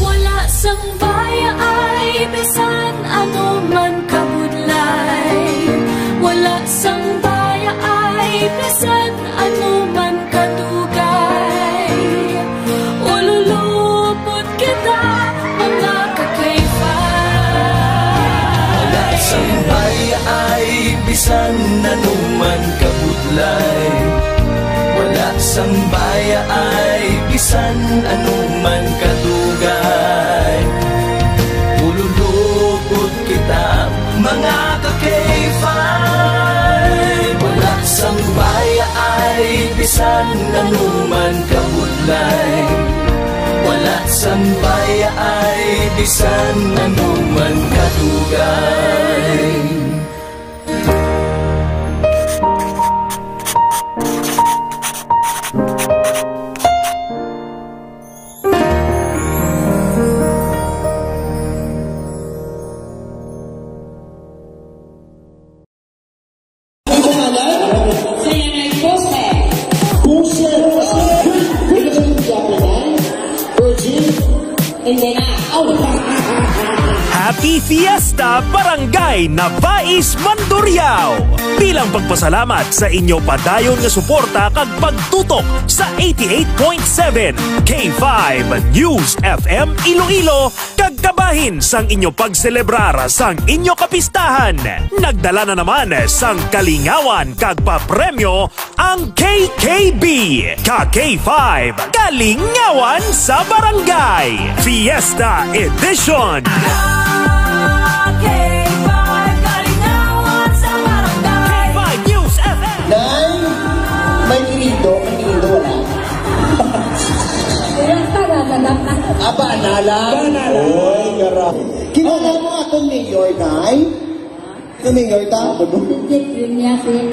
Wala sang baya ay bisan ano man kabudlay. Wala sang baya ay bisan ano man kadugay. Ululupot kita mga kakayfay. Wala sang baya ay bisan ano man kabudlay. Wala sang baya ay bisan ano man kadugay. Ululupot kita mga kakayfay. Wala sang baya ay bisan ano man kabudlay. Wala sang baya ay bisan ano man kadugay. Happy Fiesta Barangay Nabais Mandurriao! Bilang pagpasalamat sa inyo padayon nga suporta kag pagtutok sa 88.7 K5 News FM Iloilo kag kabahin sang inyo pagselebrar sang inyo kapistahan. Nagdala na naman sang kalingawan kag papremyo ang KKB K5 Kalingawan sa Barangay Fiesta Edition. May kinido, wala. Aba, nala. Oy, garap. Kilala mo akong mayor, Nay? Ang mayor ta?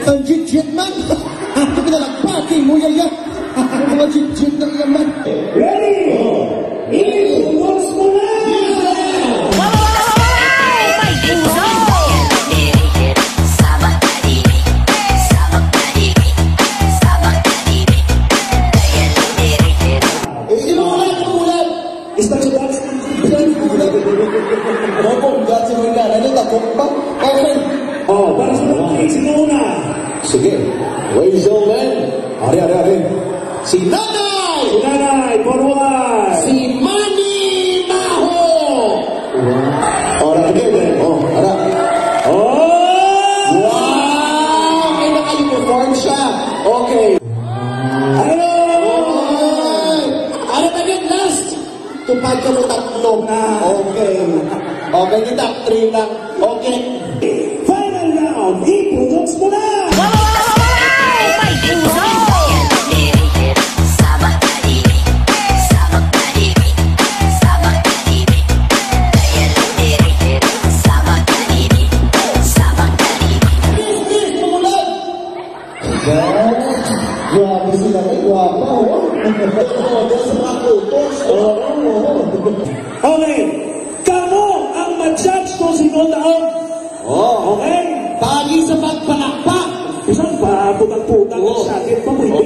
Ang jit-jit man. Ito pinalagpati mo, yaya. Mga jit-jit na naman. Ready? Once more. Oh, para sa mga sino una? Sige, ladies and gentlemen, ari. Si Nanay! Si Nanay, forward! Si Manny Maho! Alright, again. Ara. Wow! May naka-uniform siya. Okay. Hello! Ano na yun, last? Tupad ka mo tatlo. Okay. Okay, di top 3 lang. Okay. Final round, i-products mo na! Grabe sila kayo, guwapa, oh. Sa mga kutos. Okay, kamo ang ma-judge kung sino taon. Okay? Pagi sa pagpanakpak. Isang pa, putang-putang sa akin pa mo.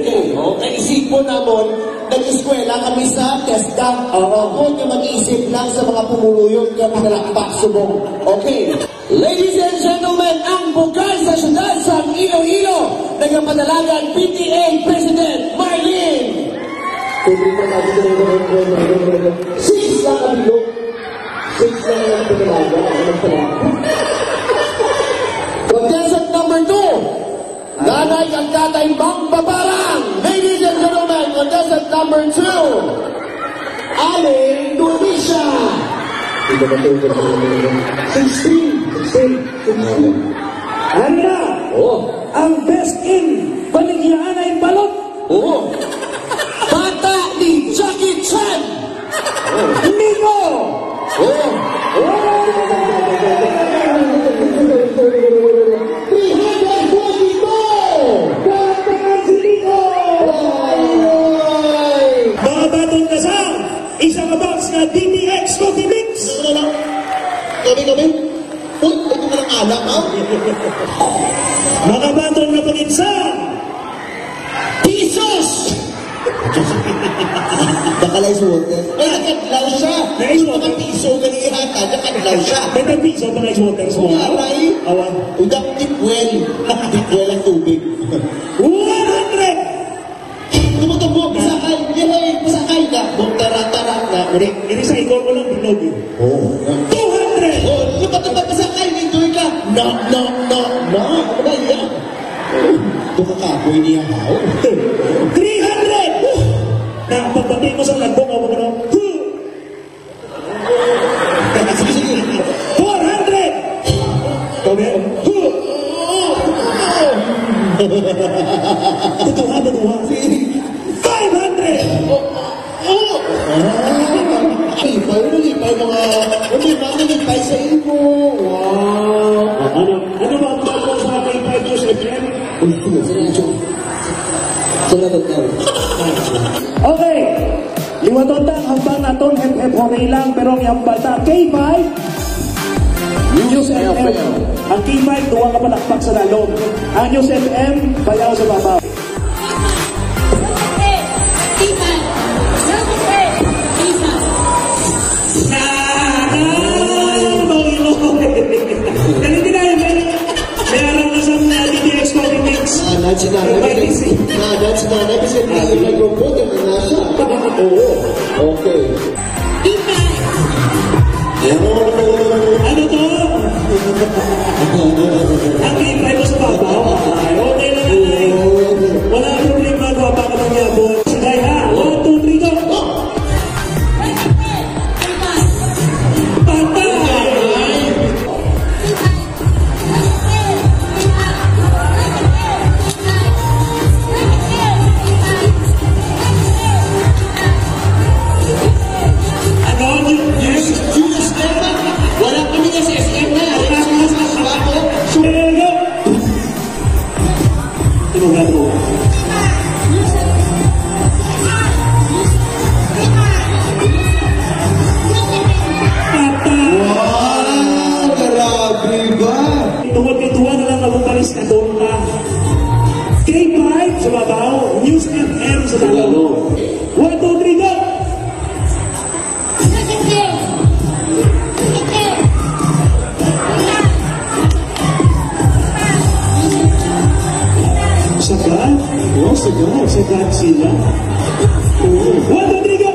Okay, isipon namon, nag-eskwela kami sa TESDA. Ako yung mag-iisip lang sa mga pumuluyong yung pinalakpak subong. Okay. Ladies and gentlemen, ang bukal sa syudad sa Iloilo, nagpapadalagan PTA President Marlene. Six lang kabilo. Six lang ang pinalagan. Contestant number 2, Nanay ang Tatay Mang Babarang. Ladies and gentlemen, contestant number 2, Aling Durbisha. Ano na? Ang best in Baligyan ay balot. Bata ni Jackie Chan. Nico. Mga batong kasang isang box na DTX Coffee Mix. Gabi. Uy, ito ka ng alak, ha? Mga batong na paginsang Pisos! Nakalay sa water. Ay, nakadlaw siya. Ay, mga piso ganihata, nakadlaw siya. May piso pa na sa water. So, aray. Awan. Udak tipwell. Tipwell ang tubig. 100! Tumutubo, pasakay. Yay, pasakay na. Tara na. Ini sa ikon ko lang binog. 200! Oh, lupat pasakay. Enjoy ka. No. Ano ba yan? Ito kakapoy niya, how? 300! Na pagpatay mo sa lagbong ako na 400! Kami? Tutuha. 500! Lipay mga... Lipay sa imo. Wow! Ano ba ang bago sa lipay mo sa FM? Okay. Liwaton ang hambang naton FM okay lang pero ang bata K5 News FM. Ang K5 duwa ka palakpak sa lalong. Ang News FM bayaw sa babaw. That's not episode. Like we're putting in that shot. Okay. Ano to? Ang K5 mo sa babaw. Okay lang ay. Wala problema ko pa ka magyabot. Sige ha. 1, 2, 3, go. K5 sa babaw, News FM sa dalaw. 1, 2, 3, go! Sagad? Oo, sagad. Sagad sila. 1, 2, 3, go!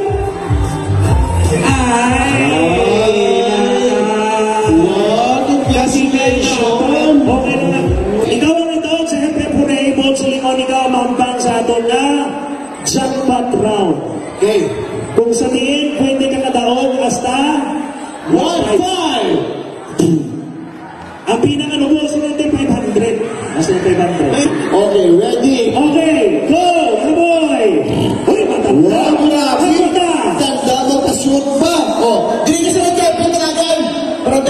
Congratulations! Okay na. Ikaw ang ito sa FM Purable sa lingon ikaw mambang sa ato na jackpot round. Okay. Kung sabihin, pwede ka kadaog hasta 1.5. Ang pinaka-nubo sa natin 500. Hasta 500. Okay, ready? Okay, go! Kaboy! Uy, matanda! Matanda! Tanda mo, kasyon pa! Oh, hindi ka sa nagkapit talagan!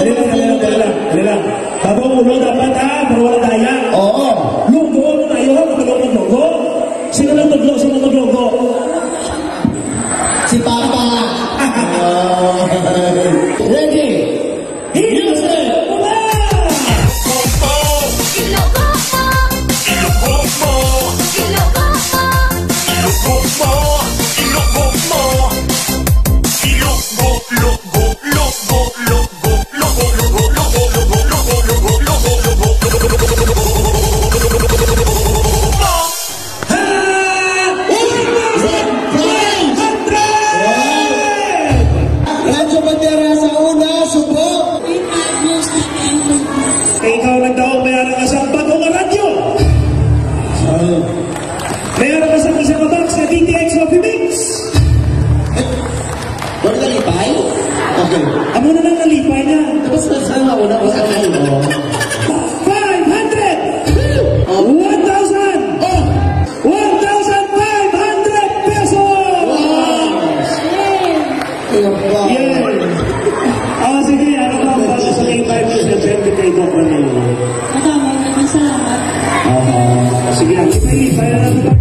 Dali lang. Bagong ulo dapat ha, pero wala daya. Oo. Lugo, ano tayo? Magulong ng logo? Sino maglogo? Si Papa! Ready? Music! Doc Ramilo? Maraming salamat. Sige, kaya natin ba?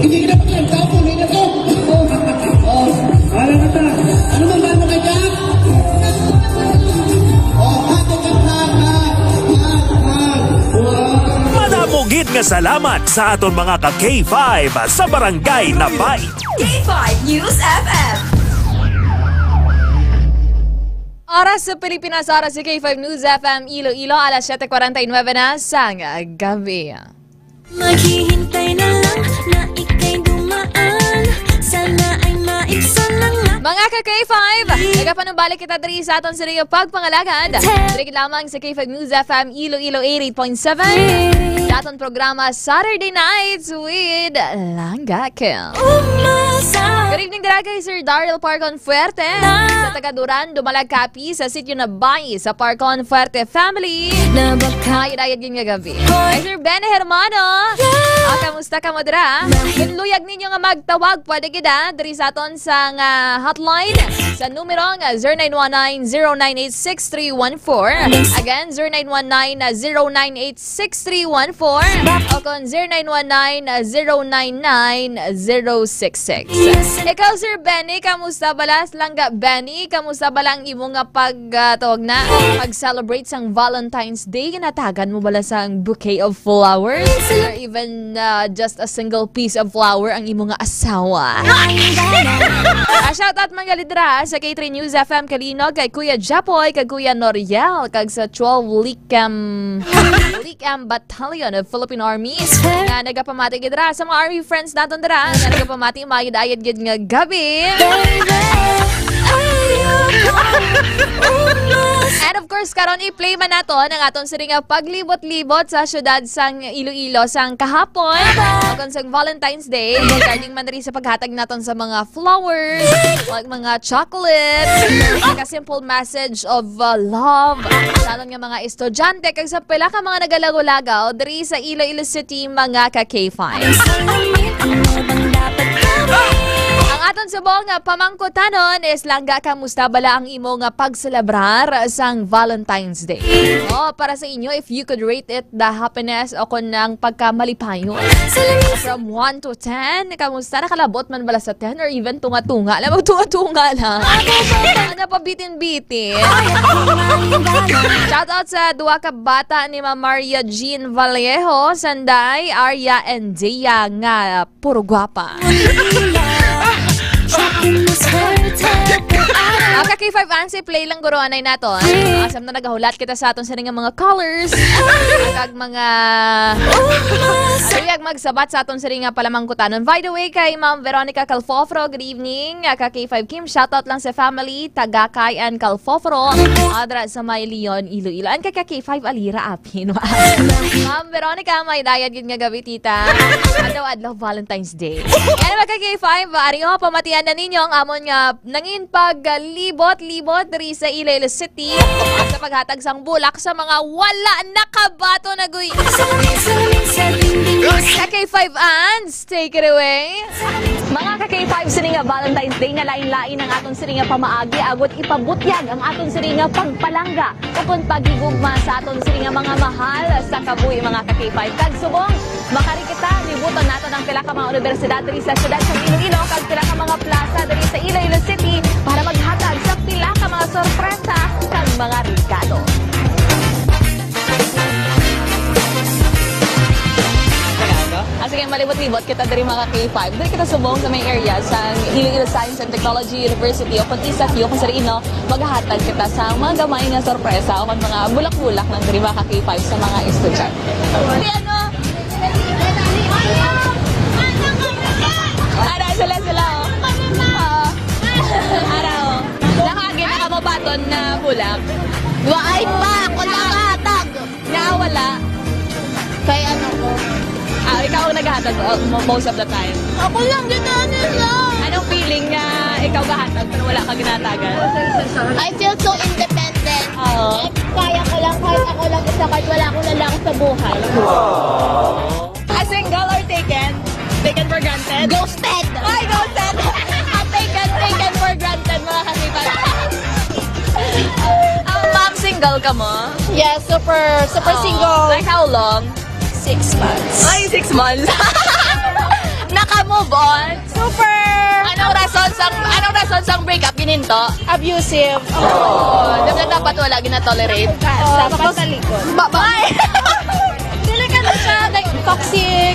Hindi ka na pagkakita po, hindi na to. Alam ka ta. Ano ba gano'n ka dyan? Madamugid nga salamat sa aton mga ka-K5 sa Barangay Napay. K5 News FM. Oras sa Pilipinas, oras sa K5 News FM Iloilo, alas 7:49 na sa gabi. Maghihintay na lang na ika'y dumaan. Sana ay maibsan lang na. Mga ka-K5, nagapanumbalik kita diri sa aton sa ring pagpangalagad. Diri lamang sa K5 News FM Iloilo 88.7. Sa aton programa Saturday Nights with Langga Kim. Good evening dira kay Sir Daryl Parcon Fuerte. Sa taga-Duran, dumalagkapi sa sitio na Bay sa Parcon Fuerte family. Ayad-ayad yun nga gabi. Kay Sir Benny Hermano. Kamusta ka mo dira? Kinluyag ninyo nga magtawag. Pwede kita diri sa aton sa hotline sa numero nga 0919-098-6314. Again, 0919-098-6314 o kung 0919-099-066. Ikaw, Sir Benny, kamusta bala? Langga Benny, kamusta bala ang imong nga pag-tawag na pag-celebrate sang Valentine's Day? Natagan mo bala sang bouquet of flowers? Or even just a single piece of flower ang imong nga asawa? Shoutout mga lidra sa K3 News FM Kalinog, kay Kuya Japoy, kay Kuya Noriel, kag sa 12 Likam Battalion of Philippine Army na nagapamati gidra sa mga army friends natin dira na nagapamati mayad-ayad gid nga gabi. And of course, karon i-play man nato ang aton sa ring paglibot-libot sa syudad sang Iloilo sang kahapon kung sang Valentine's Day regarding man rin sa paghatag naton sa mga flowers, like mga chocolates, like a simple message of love sa aton nga mga estudyante kag sa pila ka mga nagalagaw diri sa Iloilo City mga ka-K5. Ang aton subong nga pamangkutanon is Langga, kamusta bala ang imo nga pagselebrar sang Valentine's Day? Para sa inyo, if you could rate it the happiness o kung ang pagkamalipayon from 1 to 10, kamusta? Nakalabot man bala sa 10 or even tunga-tunga? Alam mo, tunga-tunga lang. Ano pa bitin-bitin? Shoutout sa duwa ka bata ni Ma Maria Jean Vallejo, Sanday, Arya, and Dea nga puro gwapa. K5 Ansi, play lang guro anay nato. Asam na nagahulat kita sa aton sa mga colors. Kag mga ayag magsabat sa aton sa nga palamangkutanon. By the way, kay Ma'am Veronica Calfofro, good evening. K5 Kim, shoutout lang sa family Tagakay and Calfofro. Adra sa May Leon, Iloilo. Ang K5 Alira Apin. Ma'am Veronica, may dayad yun nga gabi, tita. Adlaw Valentine's Day. Yan mga K5, ariyo, pamatian na ninyo ang amon nga nangin paglibot diri sa Iloilo City sa paghatag sang bulak sa mga wala nakabato na guy. K5 Ans, take it away. Mga ka-K5 sininga Valentine's Day nga lain-lain ang aton sininga pamaagi agot ipabutyag ang aton sininga pagpalangga kapon pagigugma sa aton sininga mga mahal sa kabuhi mga ka-K5. Kag subong makarikita nibuton nato ang pila ka mga universidad diri sa syudad sa Iloilo kag pila ka mga plaza diri sa Iloilo City para maghatag sa pila ka mga sorpresa kag mga regalo. Sige, malibot-libot kita dari mga K5. Dari kita subong sa may area sa Iloilo Science and Technology University o kung isa kiyo kung sa ino, maghahatag kita sa mga gamay nga sorpresa o kung mga bulak-bulak ng dari mga K5 sa mga estudyante. Ano? Ara, sila Araw. Nakagin na kamabaton na bulak. Waay pa, ako nakahatag. Nawala. Kay ano ko? Ikaw ang naghahatag most of the time. Ako lang, ginanin lang. Anong feeling na ikaw gahatag pero wala ka ginatagan? I feel so independent. Oo. Kaya ko lang, kahit ako lang isa, kahit wala akong lalaki sa buhay. A single or taken? Taken for granted? Ghosted! Ay, ghosted! Taken for granted, mga kasipan. Ma'am, single ka mo? Yes, super single. Like how long? 6 months. Ay, 6 months. Naka-move on? Super! Anong rason sang breakup gininto? Abusive. Dapat wala gina-tolerate. Tapos talikod. Bye! Dili ka na siya, like, toxic.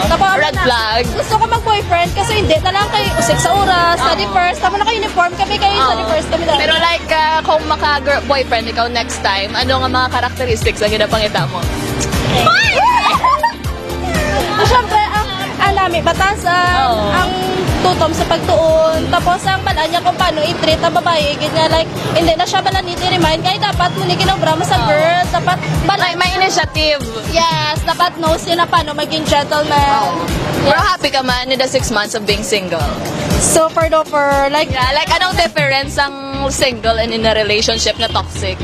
Tapos, red flag. Gusto ko mag-boyfriend kasi hindi na lang kayo usik sa oras, study first. Tapos naka-uniform kami kayo, study first kami dahil. Pero like, kung maka-boyfriend ikaw next time, ano nga mga characteristics ang ginapangita mo? Siyempre, ang dami batasan, ang tutom sa pagtuon, tapos ang pala niya kung paano i-treat ang babae, ganyan, like, hindi na siya pala need i-remind, kaya dapat muni kinobra mo sa girl, dapat, may initiative. Yes, dapat knows yun na paano maging gentleman. Pero happy ka man in the 6 months of being single? Super duper, like, like anong difference ang single and in a relationship na toxic?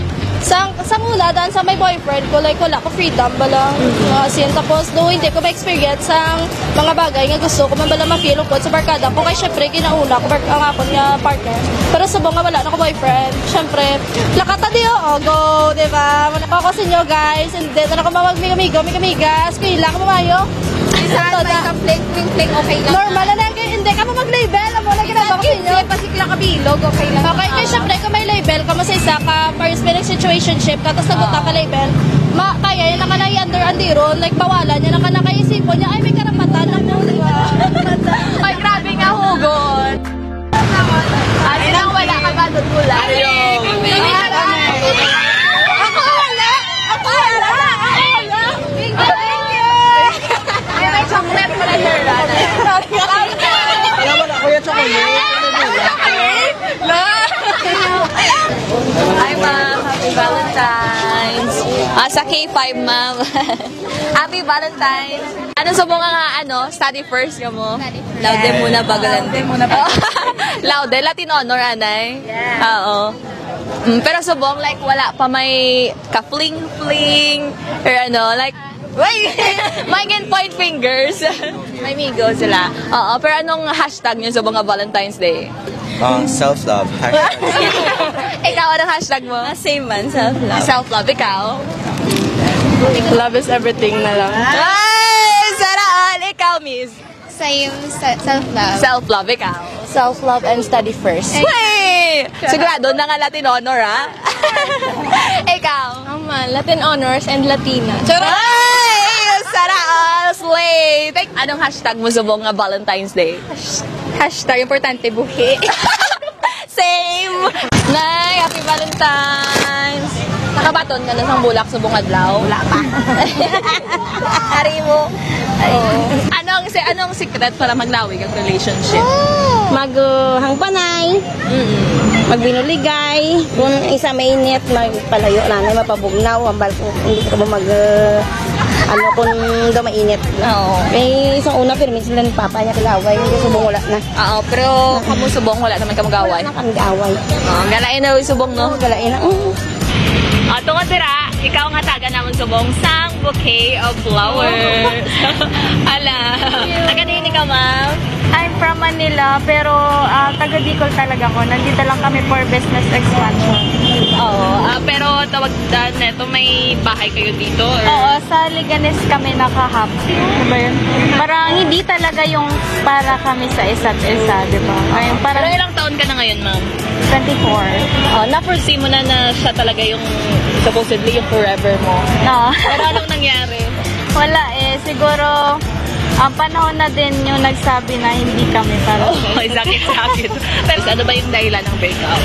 Sa mula, dahil sa may boyfriend ko, like, wala ko freedom balang. Tapos, no, hindi ko ma-experience ang mga bagay nga gusto ko man balang ma-feel ko sa barkada ko. Kaya, syempre, kinauna ko ang akon nga partner. Pero subong nga wala na ko boyfriend. Syempre, lakata di go, diba? Wala pa ako sa inyo, guys. Hindi na ako mamag-migas. Kuila ka mamayo. Saan may ka-fling, okay lang. Normal na hindi ka mag-label. Amo na ginagawa ko sa inyo. Pasikla ka bilog, okay lang. Okay, kaya syempre, kung may label ka mo sa isa ka, first minute situationship ka, tapos naguta ka label, kaya yun nakalay under andiron, like bawalan niya, nakanakaisipon niya, ay may karapatan na mo, diba? Ay, grabe nga hugot. Ano lang, wala ka ba doon mula? Ako wala! Ay, may chocolate pala here, Rana. Alam mo na, kuya chocolate. Hi, ma'am. Happy Valentine's. Sa K5, ma'am. Happy Valentine's. Ano sa mga study first ka mo? Laude muna bago landi. Laude, Latin honor, anay? Yeah. Oo. Pero subong, like, wala pa may ka-fling-fling or like, may point fingers. May migo sila. Oo, pero anong hashtag niyo sa mga Valentine's Day? Self-love. Ikaw, anong hashtag mo? Same man, self-love. Self-love, ikaw? Love is everything na lang. Ay! Saraan! Ikaw, miss? Same, self-love. Self-love, ikaw? Self-love and study first. Hey! Sigurado na nga Latin honor, ha? Ikaw? Latin honors and Latina. Ay! Saraan! Slay! Anong hashtag mo sa mga Valentine's Day? Hashtag importante buhi. Same! Nay, happy Valentine's! Nakabaton ka na sang bulak sa bungad adlaw? Wala pa. Hari mo. Anong secret para maglawig ang relationship? Maghangpanay. Magbinuligay. Kung isa mainit, magpalayo na mapabugnaw. Hindi ka ba kung daw mainit. Oo. May isang una, pero minsan lang papa niya kilaway. Hindi subong wala na. Oo, pero kamu subong wala naman ka mag-away. Wala na kami away. Galain na subong, no? Galain na. Tungod dira, ikaw nga taga naman subong sang bouquet of flowers. Ala. Taga din ka, ma'am? I'm from Manila, pero taga Bicol talaga ko. Nandito lang kami for business expansion. Oo. Pero tawag neto, may bahay kayo dito? Or? Oo, sa Liganes kami nakahap. Diba yun? Parang hindi talaga yung para kami sa isa't isa, diba? Ayun, Pero ilang taon ka na ngayon, ma'am? 24. Na-foresee mo na siya talaga yung supposedly yung forever mo. No. Pero anong nangyari? Wala siguro ang panahon na din yung nagsabi na hindi kami para. Ay, sakit-sakit. Pero ano ba yung dahilan ng breakup?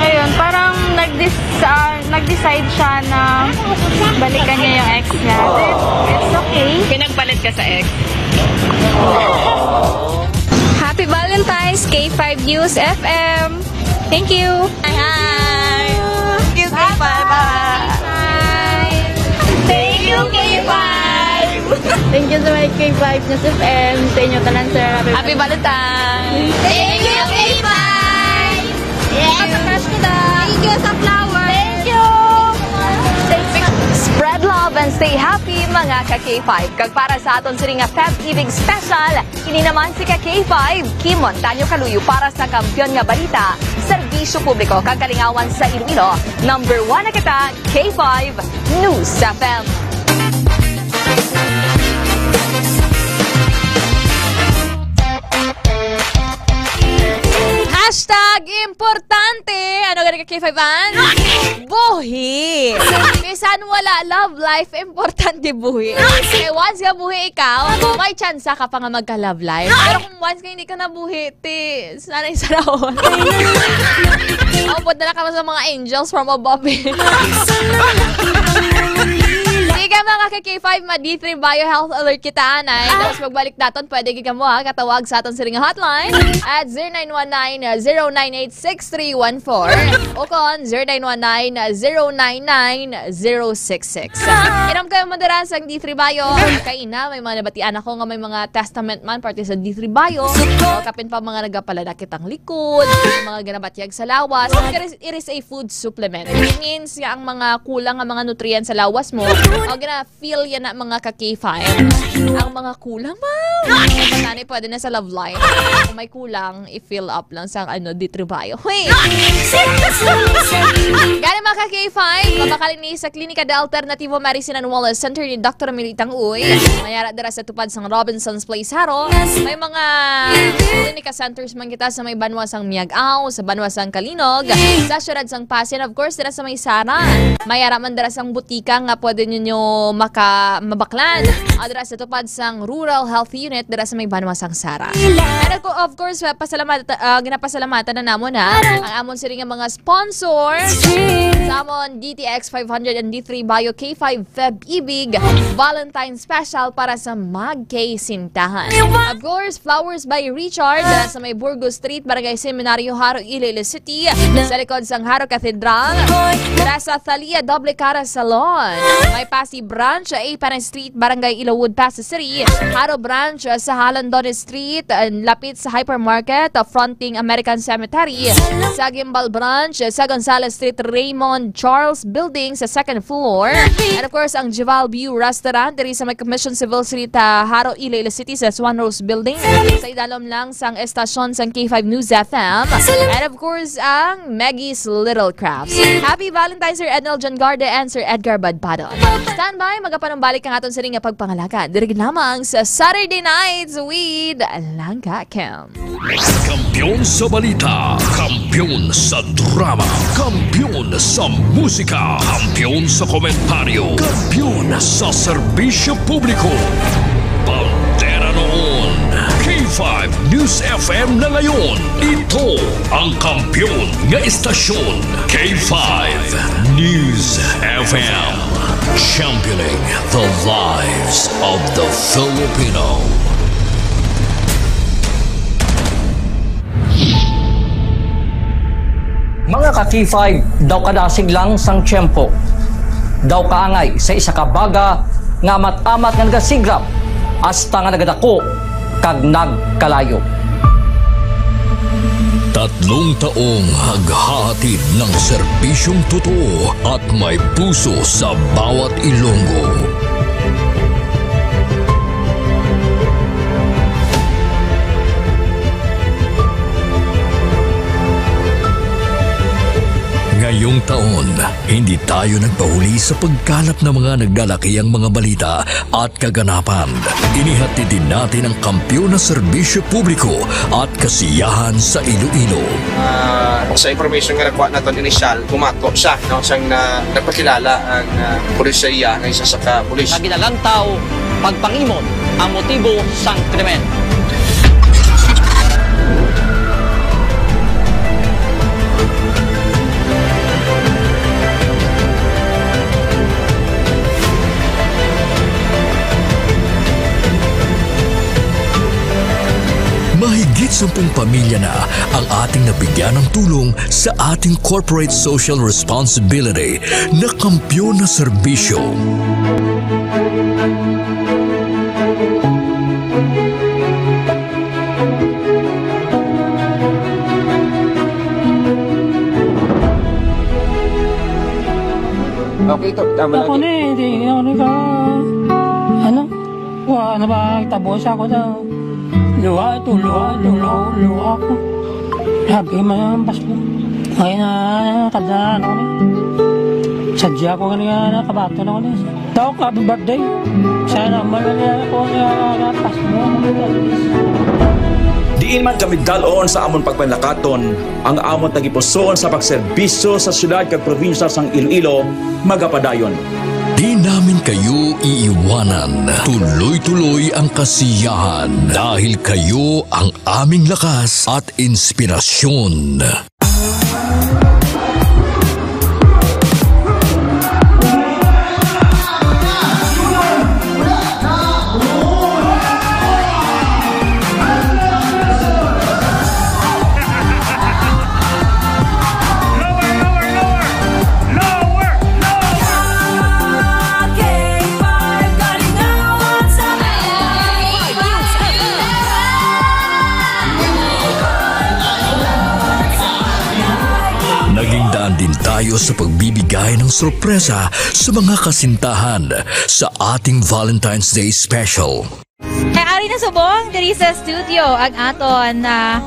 Ayun, parang nag-decide siya na balikan niya yung ex niya. It's okay. Pinagpalit ka sa ex? Happy Valentine's, K5 News FM. Thank you. Hi. Thank you, K5. Bye. Thank you, K5. Thank you sa mga K5 News FM. Sa inyo tanan, sir. Happy Valentine's. Thank you, K5. Yes. Thank you sa flower. Thank you. Spread love and stay happy, mga ka-K5. Kag para sa aton siring nga Feb Ibig Special, ini naman si ka-K5, Kimon Tanyo Kaluyo para sa Kampiyon nga Balita, Servisyo serbisyo publiko kag kalingawan sa Iloilo. Number 1 na kita, K5 News FM. Hashtag importante. Ano ganun ka, K5-an? Buhi. Bisan wala love life, importante buhi. Kaya once ka buhi ikaw, may chance ka pa nga magka-love life. Pero kung once ka hindi ka nabuhi, sana yung sarahon. Upod na lang ka sa mga angels from above. Sige mga ka-K5, ma-D3 Biohealth Alert kita, anay. Tapos magbalik daton, pwede ka mo katawag sa aton siring hotline at 0919-098-6314 o kon 0919-099-066. Inom kayo madaras ang D3 Bio. Kaya na, may mga nabatian ako nga may mga testament man parte sa D3 Bio. O kapin pa mga nagapala na kitang likod, mga ganabatyag sa lawas. It is a food supplement. It means nga ang mga kulang ang mga nutrients sa lawas mo, o gina-feel yan na mga ka-K5. Ang mga kulang, Pagkatani, pwede na sa love life. Kung may kulang, i-fill up lang sa D3 Bio. Wait! Gani mga ka-K5, mabakalin ni sa Klinika de Alternativo Medicine and Wellness Center ni Dr. Militang Uy. Mayara dara sa tupad sang Robinson's Place Haro. May mga klinika centers man kita sa may Banwasang Miag-Aw, sa Banwasang Kalinog, sa syudad sang Pasig, of course, dara sa may Sara. Mayara man dara sang butika nga pwede ninyo mabaklan. Dara sa tupad sang Rural Health Unit dara sa may Banwasang Sara. And of course, ginapasalamatan na namon ang amon siri nga mga sponsors sa amon DTX 500 and D3 Bio K5 Feb Ibig Valentine Special para sa Mag-K Sintahan. Of course, Flowers by Richard dara sa may Burgos Street, Barangay Seminario, Haro, Iloilo City, sa likod sang Haro Cathedral, dara sa Thalia Doble Cara Salon. May Pasig Branch, Paran Street, Barangay Ilawood, Pasig City. Haro Branch sa Halandon Street, lapit sa hypermarket, fronting American Cemetery. Sa Gimbal Branch, sa Gonzales Street, Raymond Charles Building sa 2nd floor. And of course, ang Jival View Restaurant, diri sa may Commission Civil Street, Haro, Iloilo City, sa Swan Rose Building. Sa idalom lang sang estasyon sang K5 News FM. And of course, ang Maggie's Little Crafts. Happy Valentine's, Sir Ednel Jangarde and Sir Edgar Badpadon. Standby, magapanumbalik ang aton sa ring pagpangalakan. Dirigid lamang sa Saturday Nights with Langga Cam. Kampiyon sa balita, kampiyon sa drama, kampiyon sa musika, kampiyon sa komentaryo, kampiyon sa serbisyo publiko. Pantera noon, K5 News FM na ngayon. Ito ang kampiyon nga istasyon, K5 News FM. Championing the lives of the Filipino. Mga ka-K5, daw kadasig lang sang tiyempo. Daw kaangay sa isa ka baga nga amat-amat nga nagasigrap hasta nga nagadako kag nagkalayo. 3 taong haghahatid ng serbisyong totoo at may puso sa bawat Ilonggo. Ngayong taon, hindi tayo nagpahuli sa pagkalap ng mga naglalakihang mga balita at kaganapan. Inihatid din natin ang kampiyon na serbisyo publiko at kasiyahan sa Iloilo. Sa information nga nakuha natin inisyal, pumato siya. Siyang nagpakilala ang pulisya ng isa sa ka-pulis. Naginalantaw, pagpangimon ang motibo sang krimen. Mahigit 10 pamilya na ang ating nabigyan ng tulong sa ating corporate social responsibility na kampiyon na serbisyo. Okay, ito. Tama ako lagi. Hindi ako ka. Ano? Ano ba? Tabos ako daw. Luha ko. Sabi man ang basbo. Ay na, kada ano ni. Sadya ko kanina kabato na ko ni. Daw ka, happy birthday. Sana malala ko niya pas mo. Diin man kami dalon sa amon pagpanlakaton, ang amon tagipusoon sa pagserbisyo sa syudad kag probinsya sang Iloilo, magapadayon. Di namin kayo iiwanan. Tuloy-tuloy ang kasiyahan dahil kayo ang aming lakas at inspirasyon. Tayo sa pagbibigay ng sorpresa sa mga kasintahan sa ating Valentine's Day Special. Ari na subong diri sa studio ang aton na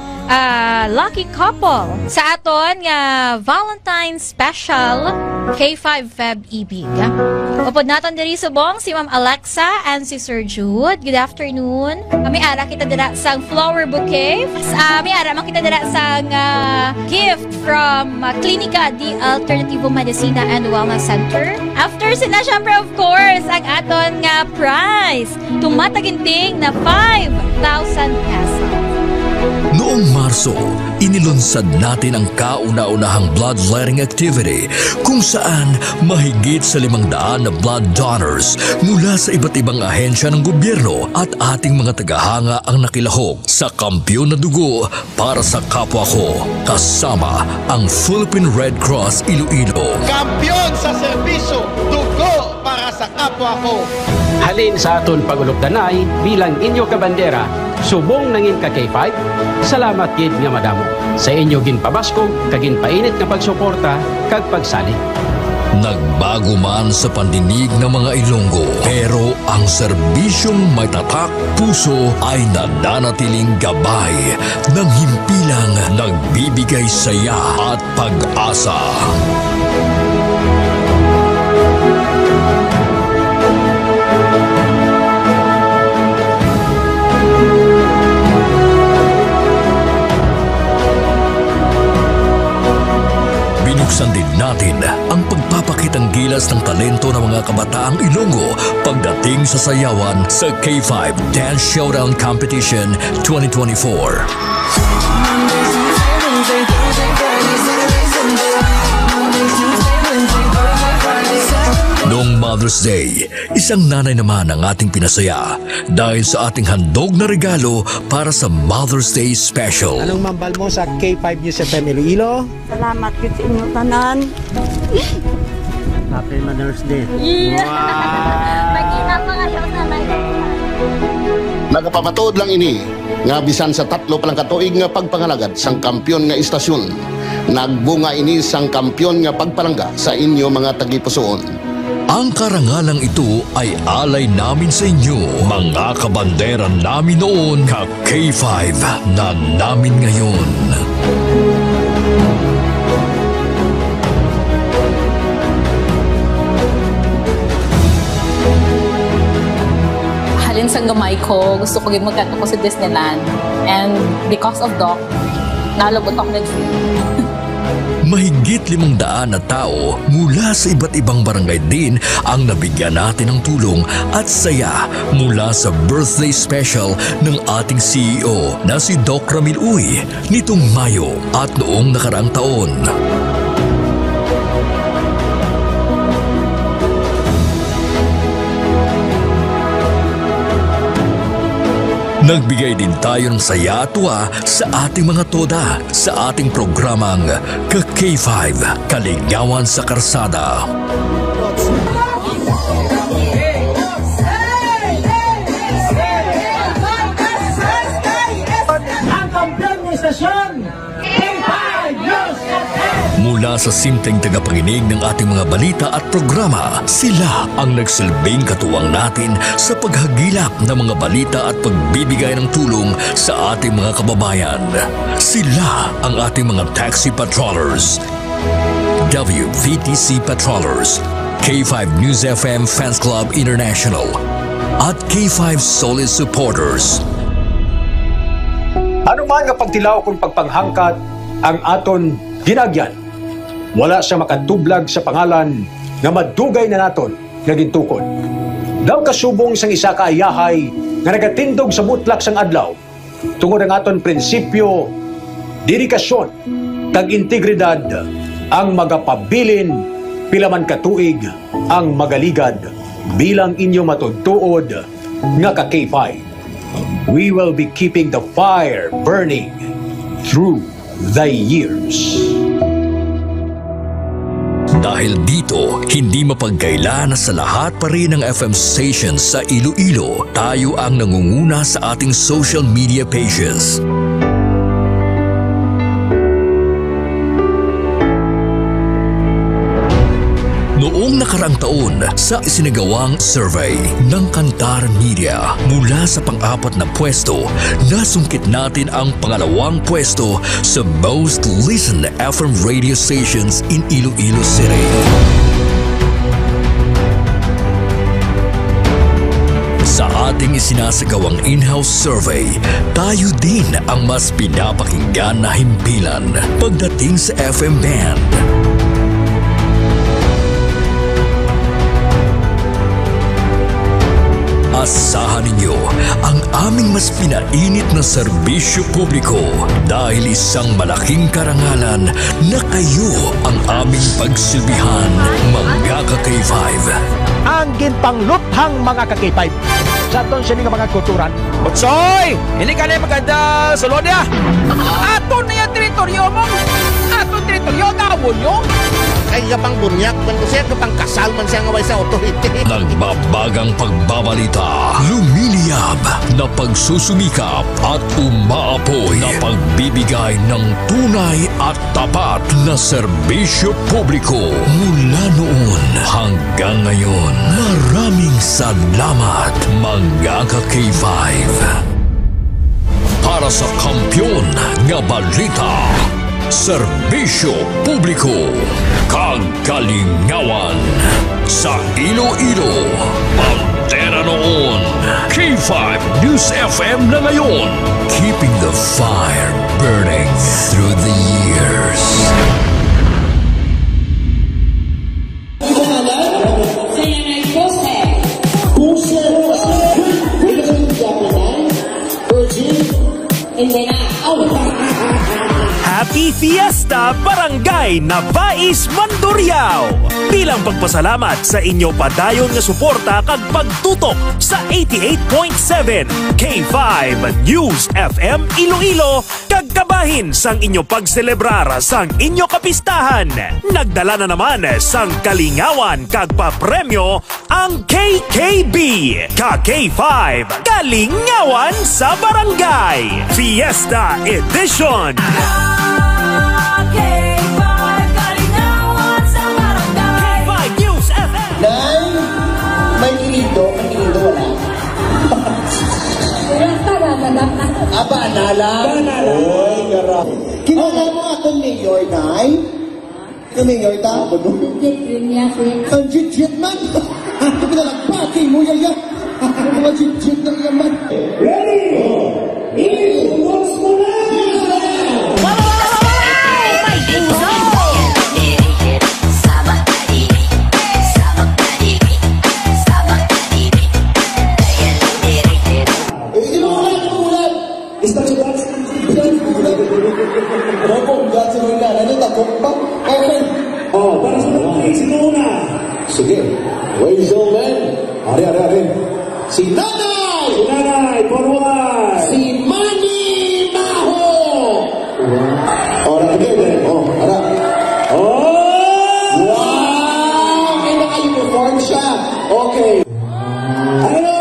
lucky couple sa aton nga Valentine's Special K5 Feb Ibig. Upod naton diri subong si Ma'am Alexa and si Sir Jude. Good afternoon. May ara kita dira sang flower bouquet. May ara man kita dira sang gift from Klinika di Alternativo Medicina and Wellness Center. After sina syempre of course ang aton nga prize tumataginting na 5,000 pesos. Noong Marso, inilunsad natin ang kauna-unahang bloodletting activity kung saan mahigit sa 500 na blood donors mula sa iba't ibang ahensya ng gobyerno at ating mga tagahanga ang nakilahok sa Kampiyon na Dugo para sa kapwa ko, kasama ang Philippine Red Cross Iloilo. Kampiyon sa serbisyo, dugo para sa kapwa ko. Halin sa aton pagulokdanay bilang inyo kabandera, subong nangin ka K5, salamat gid nga madamo. Sa inyo ginpabaskog, kagin painit nga pagsuporta, kag pagsali. Nagbago man sa pandinig ng mga Ilonggo, pero ang serbisyong may tatak puso ay nananatiling gabay ng himpilang nagbibigay saya at pag-asa. Binuksan din natin ang pagpapakitang gilas ng talento ng mga kabataang Ilonggo pagdating sa sayawan sa K5 Dance Showdown Competition 2024. Noong Mother's Day, isang nanay naman ang ating pinasaya dahil sa ating handog na regalo para sa Mother's Day Special. Anong mambal mo sa K5 News FM Iloilo? Salamat yun sa inyo tanan. Happy Mother's Day. Yeah. Magina pa nga siya tanan. Nagapamatuod lang ini nga bisan sa 3 pa lang katuig nga pagpangalagad sang kampiyon nga istasyon. Nagbunga ini sang kampiyon nga pagpalangga sa inyo mga tagipusoon. Ang karangalang ito ay alay namin sa inyo, mga kabandera namin noon, ka K5 na namin ngayon. Halin sa gamay ko, gusto ko magkanta ko sa Disneyland. And because of Doc, nalabot ako nag-free. Mahigit 500 na tao mula sa iba't ibang barangay din ang nabigyan natin ng tulong at saya mula sa birthday special ng ating CEO na si Doc Ramil Uy nitong Mayo at noong nakaraang taon. Nagbigay din tayo ng saya at tuwa sa ating mga toda sa ating programang Ka-K5, Kaligawan sa Karsada. Ang kampiyon ng istasyon, K5 News FM! Mula Mula sa simpleng tagapakinig ng ating mga balita at programa, sila ang nagsilbing katuwang natin sa paghagilap ng mga balita at pagbibigay ng tulong sa ating mga kababayan. Sila ang ating mga taxi patrollers, WVTC Patrollers, K5 News FM Fans Club International, at K5 Solid Supporters. Ano man nga pagtilaw kung pagpanghangkat ang aton ginagyan, wala siya makatublag sa pangalan nga madugay na naton nga gintukod. Daw kasubong sang isa ka ayahay nga nagatindog sa mutlak sang adlaw tungod ang aton prinsipyo, dedikasyon, kag integridad ang magapabilin pila man katuig ang magaligad bilang inyo matudtuod nga ka K5. We will be keeping the fire burning through the years. Dahil dito, hindi mapagkaila na sa lahat pa rin ng FM stations sa Iloilo, tayo ang nangunguna sa ating social media pages. Noong nakaraang taon, sa isinagawang survey ng Kantar Media, mula sa pang-apat na pwesto, nasungkit natin ang pangalawang pwesto sa most listened FM radio stations in Iloilo City. Sa ating isinasagawang in-house survey, tayo din ang mas pinapakinggan na himpilan pagdating sa FM band. Asahan ninyo ang aming mas pinainit na serbisyo publiko dahil isang malaking karangalan na kayo ang aming pagsilbihan, mga ka-K5. Ang ginpangluthang mga ka-K5 sa aton siya nga mga kulturan. Otsoy! Hindi ka na maganda sa Lodia! Aton na yung teritoryo mo! Aton teritoryo, gawon nyo! Kaya pang bunyak, man ko siya kapang kasal man siya ngaway sa authority. Nagbabagang pagbabalita, lumiliyab na pagsusumikap at umaapoy na pagbibigay ng tunay at tapat na serbisyo publiko. Mula noon hanggang ngayon, maraming salamat mga ka-K5. Para sa kampyon nga balita, serbisyo publiko, kagalingawan sa Iloilo, Bandera noon, K5 News FM na ngayon, keeping the fire burning through the years. Happy Fiesta Barangay Navais Mandurriao! Bilang pagpasalamat sa inyo padayon nga suporta kag pagtutok sa 88.7 K5 News FM Iloilo kag kabahin sang inyo pagselebrar sang inyo kapistahan. Nagdala na naman sang kalingawan kag papremyo ang KKB Ka-K5 Kalingawan sa Barangay Fiesta Edition. May kinindo wala. Aba, anala. Oy, garap. Kinala mo akong mayor, Nay? Ito mayor ta? Ang jit-jit man. Ito pinalagbati mo, yaya. Mga jit-jit na yaman. Ready? Iwas mo na! Oh, para sa mga sino una? Sige. Ladies and gentlemen, ari. Si Nanay! Si Nanay, forward! Si Manny Maho! Ora, okay. Ara. Wow! May naka-uniform siya. Okay. Hello!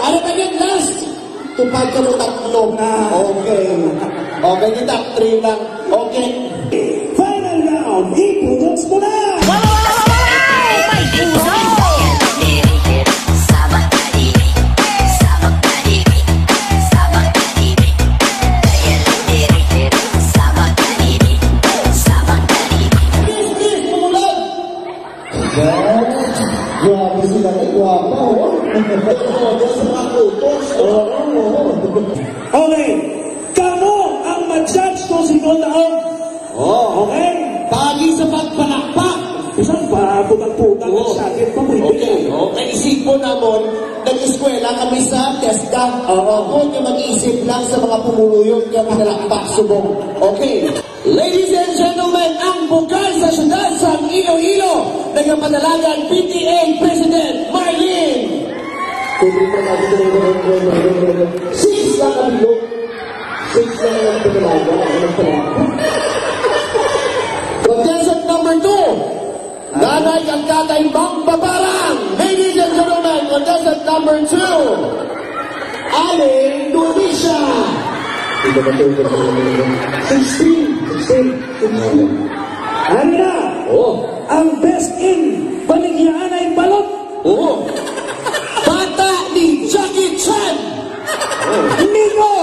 Ano ka yun last? Tupad ka mo tatlo. Okay. Okay, yung top 3 lang. Okay. i-produce mo na! May puso! Grabe sila na guwapa, oh. Sa mga photos. Okay, kamo ang ma-judge kung sino taong. Okay? Pagi sa pagpalakpak. Isang pagputang-putang ng sakit pa mo. Okay, naisip po naman, nag-eskwela kami sa TESDA. Ako yung mag-iisip lang sa mga pumuluyong yung pinalakpak subong. Okay. Ladies and gentlemen, ang bukal sa syudad sa Iloilo, nagpapadalagan PTA President Marlene. Six lang ang bilog. Six lang ang pinalaga. Contestant number 2, Nanay ang Katay Mang Babarang. Ladies and gentlemen, contestant number 2, Aling Dumisha. 16. Ano na? Ang best in Baligyan ay balot. Bata ni Jackie Chan. Nico.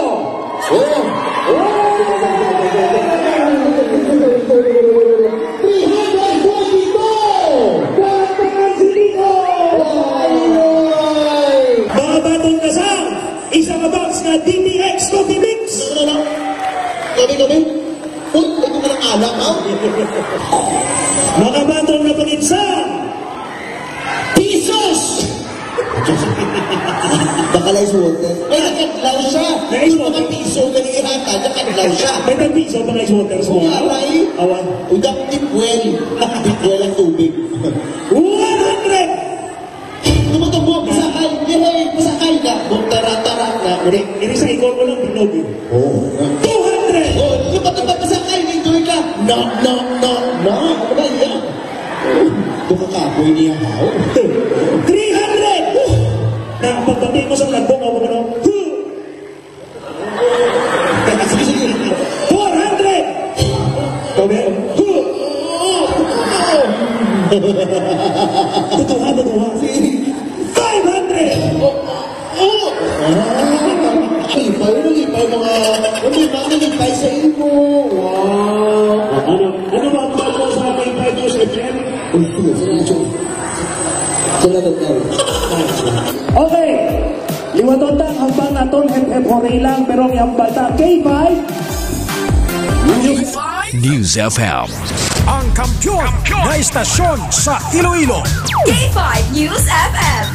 342. Katakan si Nico. Mga batong kasang, isang box na DPX Coffee Mix. Kami. Uy, ito ka lang alam, ha? Mga batong na panginsang, Pisos! Bakalay water. Ay, nakadlaw siya. Nice Yung mga piso na nihata, nakadlaw siya. may tagpiso pa na water sa mga. Aray, Awan. udap tipwel. Tipwel ang tubig. 100! Tumutubo, pasakay. Pasakay ka. Tara na. Ini sa ikon ko lang binog. 200! Yung patutang pasakay, enjoy ka. No. Ano ba yan? Ito kakaboy niya, ha? 300! Na pagpati mo sa lagbong ako ano? 400! Kami? Tutuha. 500! Lipay mga nalipay sa imo. Wow. Ano ba ang bago sa aking 5 years again? Okay. Liwatotang hambang naton hep hore lang pero ang hambal ta K5 News FM. Ang kampiyon na istasyon sa Iloilo. K5 News FM.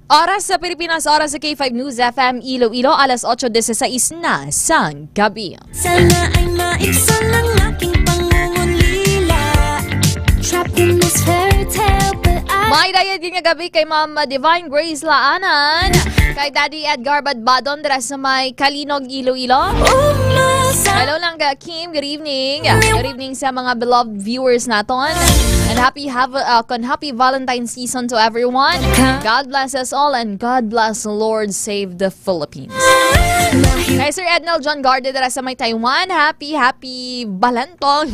Oras sa Pilipinas, oras sa K5 News FM Iloilo, alas 8:16 na sang gabi. Sana ay maibsan ang aking pangungulila. Trapped in this fairy tale, but May dayad din nga gabi kay Mama Divine Grace Laanan, kay Daddy Edgar Badbadon dira sa may Kalinog, Iloilo. Hello lang ka, Kim. Good evening. Good evening sa mga beloved viewers naton. And happy Valentine's season to everyone. God bless us all and God bless the Lord save the Philippines. Kay Sir Ednel John Garde dira sa may Taiwan. Happy Balantong.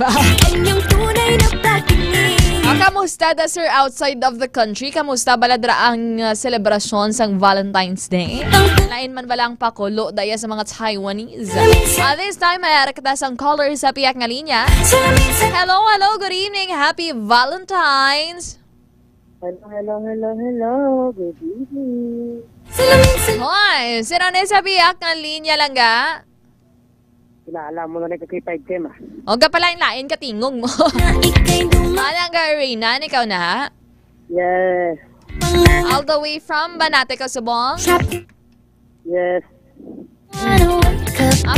Kamusta da sir outside of the country? Kamusta baladra ang selebrasyon sang Valentine's Day? Lain man balang pakulo daya sa mga Taiwanese. At this time ay arakta sang caller sa piyak nga linya. Hello, good evening. Happy Valentine's. Hello. Good evening. Hoy, sino na sa piyak nga linya lang ga? Kilala mo na nagkakipay Kim ah. O ga pala yung lain katingong mo. Alang ga, Reynan, ikaw na? Yes. All the way from Banate, Kasubong? Yes.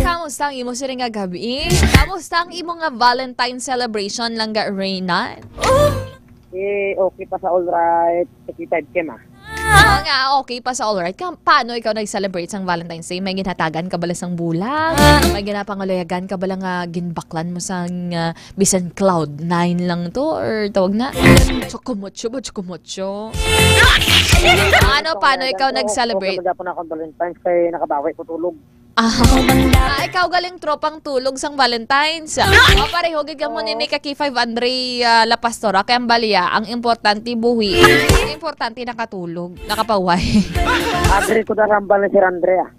Kamusta ang imo siring nga gabi? Kamusta ang imo nga Valentine celebration lang ga, Reynan? Okay pa sa alright. Nagkipay Kim ah. Nga, okay pa sa alright. Paano ikaw nag-celebrate sang Valentine's Day? May ginhatagan ka bala sang bulag? May ginapangalayagan ka bala nga ginbaklan mo sang bisan cloud 9 lang to? Or tawag na? Chocomocho ba? Chocomocho? Paano ikaw nag-celebrate? Okay, magapon akong Valentine's kay nakabawi ko tulog. Ikaw galing tropang tulog sang Valentine's. Pareho gid ka mo ni Kaki 5 Andre La Pastora kay ang balya, ang importante buhi. Ang importante nakatulog, nakapaway. Andre ko na rambal ni Sir Andrea.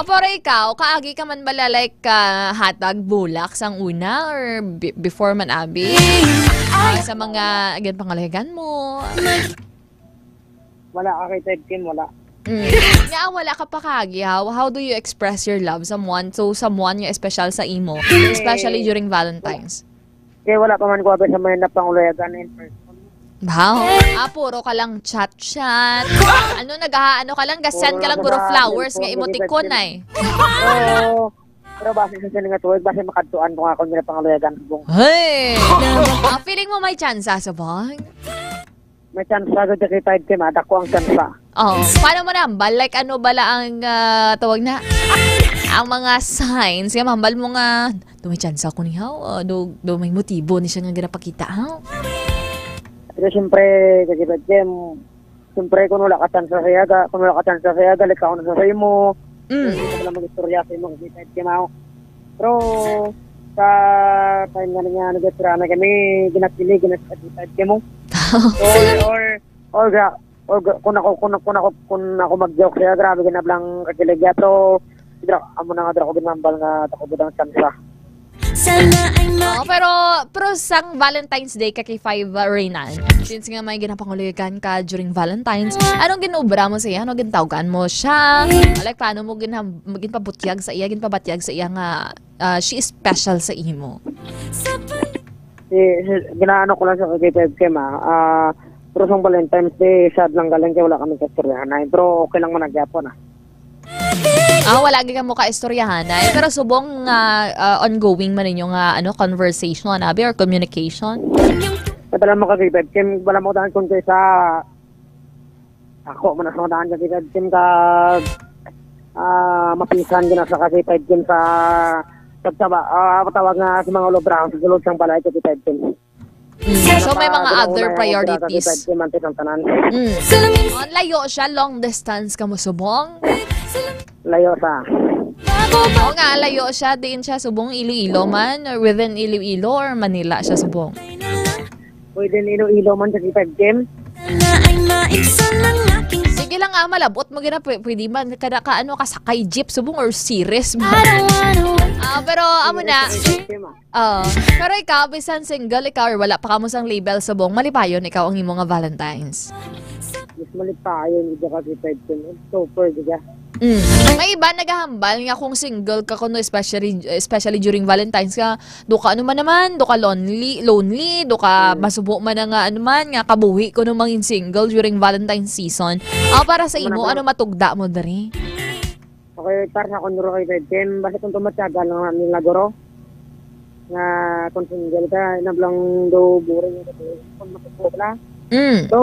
Pero ikaw, kaagi ka man bala like hatag bulak sang una or before man abi? Sa mga again pangalagan mo. Wala ka kay Ted Kim, wala. Nga, wala ka pa kagi. How do you express your love someone? So, someone yung special sa imo, especially during Valentine's. Kaya wala pa man ko sa may napangulayagan in person. Wow. Puro ka lang chat. Ano, nag-ano ka lang, gasend ka lang puro flowers nga emoticon ay. Pero base sa sila nga tuwag, base makadtuan ko nga kung nila pangulayagan. Hey! Feeling mo may chance sa bang? May chance agad kay Tide Kim, ko ang chance. Paano mo nambal? Like ano bala ang tawag na? Ang mga signs, kaya mambal mo nga, may chance ako ni Haw, do may motibo ni siya nga ginapakita, Haw. Pero siyempre, kay Tide Kim, siyempre kung wala ka chance sa sayaga, like ako na sa sayo mo, hindi ko pala mag-istorya sa imo kay Tide Kim, Haw. Pero, sa time nga niya, nag-istorya kami, ginakili kay Tide Kim, or kung ako mag-joke siya, grabe ginablang kakiligya. Pero, amo na nga ako ginambal nga takubod ang tsansa. Pero sang Valentine's Day ka kay 5 Reynan, since nga may ginapanguligan ka during Valentine's, anong ginubra mo sa iya? Anong gintawgan mo siya? Like, paano mo ginpabutyag sa iya, ginpabatyag sa iya nga she is special sa imo? Ginaano ko lang sa kay Ted Kim, pero sa Valentine's Day, sad lang galing kaya wala kami kastoryahan. Pero okay lang managyapon. Wala ka mo ka-istoryahan. Pero subong ongoing man ninyo nga conversation, or communication? Wala mo kay Ted Kim, wala mo daan kung kaysa ako, manasodaan kay Ted Kim ka mapisan ginasa kay Ted Kim sa patawag nga sa mga olobrang sa sulod sang balay kay Ted Kim. So may mga other priorities. Layo siya, long distance ka mo subong? Layo sa. Oo nga, layo siya. Diin siya subong Iloilo man, or within Iloilo or Manila siya subong? Within Iloilo man sa Ted Kim. Sige lang malabot mo gina, pwede man kasakay jeep subong or series mo. Pero amo na. Pero ikaw, bisan single ikaw or wala pa kamo sang label subong, malipayon ikaw ang imo nga Valentine's. Mas malipayon ida ka kay Ted Kim. Super diga. May iba naghahambal nga kung single ka kuno, especially during Valentine's ka, do ka ano man naman, do ka lonely, do ka masubo man nga ano man nga kabuhi kuno mangin single during Valentine's season. Para sa imo ano matugda mo diri? Okay, para sa kunro kay Ted Kim, basta kung tumatyaga lang nila goro nga kung single ka, inablang do boring kung matupo ka. So,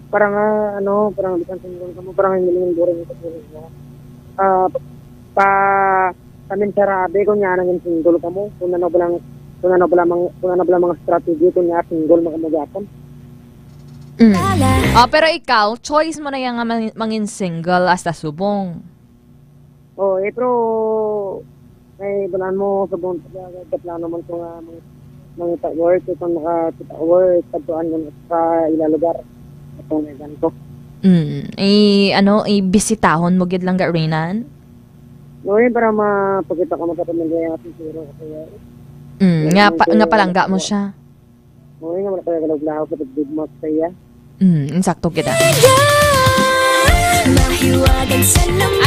parang parang bisan single ka mo, parang hindi boring ito mo. Kamin sarabi kung nga nangin single ka mo, kung ano ba mga strategy kung nga single mo ka magyapon. Pero ikaw, choice mo na yung mangin single hasta subong. Pero ay balan mo subong plano man ko nga mga work, kung makita-work, pagtuan mo sa ilang lugar. Ito na ganito. Bisitahon mo gid lang ga Reynan? Para mapakita ko mapapamilya yung siguro. Nga palangga mo siya. Nga wala kaya galaglaw sa pag-big mouth sa iya. Insakto kita.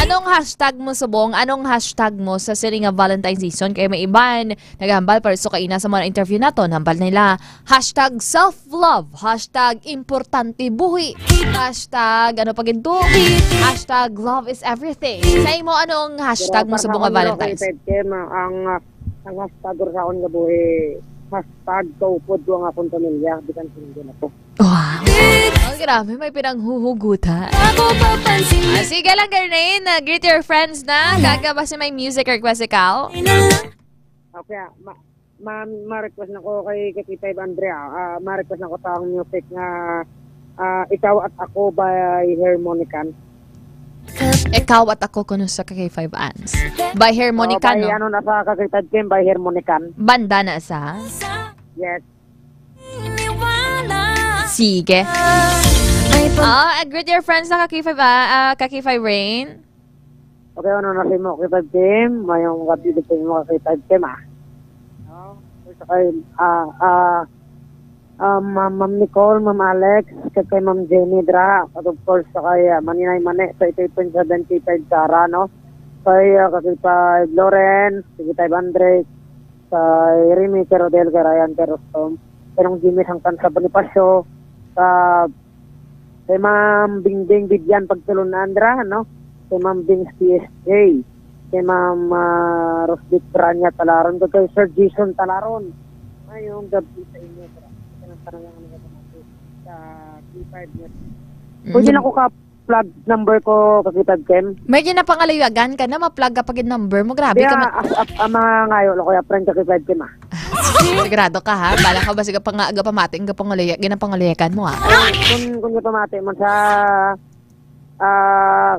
Anong hashtag mo subong? Anong hashtag mo sa siring nga Valentine's season? Kaya may iban naghambal para so kaina sa mga interview nato, hambal nila hashtag self-love, hashtag importante buhi, hashtag ano pa ginto, hashtag love is everything. Sa imo anong hashtag mo subong nga Valentine's? Ang hashtag sa akong nga buhi, hashtag kaupod ko ang akong pamilya, bitan single na po. Wow. Grabe, may pinanghuhugutan. Sige lang, Garnain. Greet your friends na. Gagabas may music request ikaw. Okay, ma-request na ko kay Tita Andrea. Ma-request na ko sa music na Ikaw at Ako by Harmonican. Ikaw at ako kuno sa K5 Ans. By Harmonican, by, no? ano, nasa kakitad Kim, by Harmonican. Banda na sa? Yes. Sige. Greet your friends na ka-K5 Rain. Okay, ano na mo K5 Kim? Mayong kapilip mo K5 Kim, Ma'am Nicole, Ma'am Alex, kay Ma'am Jenny Dra, at of course kay Maninay Mane, sa 8.7 K5 Sara, no? Kay K5 Lawrence, K5 Andre, kay Remy Kerodel, kay Ryan Kerostom, kay Nung Jimmy Sangkan sa Bonifacio, kay Ma'am Bingbing Bigyan Pagtulon Andra, no? Kay Ma'am Bing PSJ, kay Ma'am Rosbit Branya Talaron, kay Sir Jason Talaron. Ngayong gabi sa inyo, sa K5 net. Pwede na ko ka-plug number ko kakitag Kem. May ginapangalayagan ka na ma-plug ka pag number mo. Grabe ka. Mga ngayon ako ya friend kakitag Kem Sigurado ka ha? Bala ka ba siga pamating ka ginapangalayagan mo ha? Kung pamati mo sa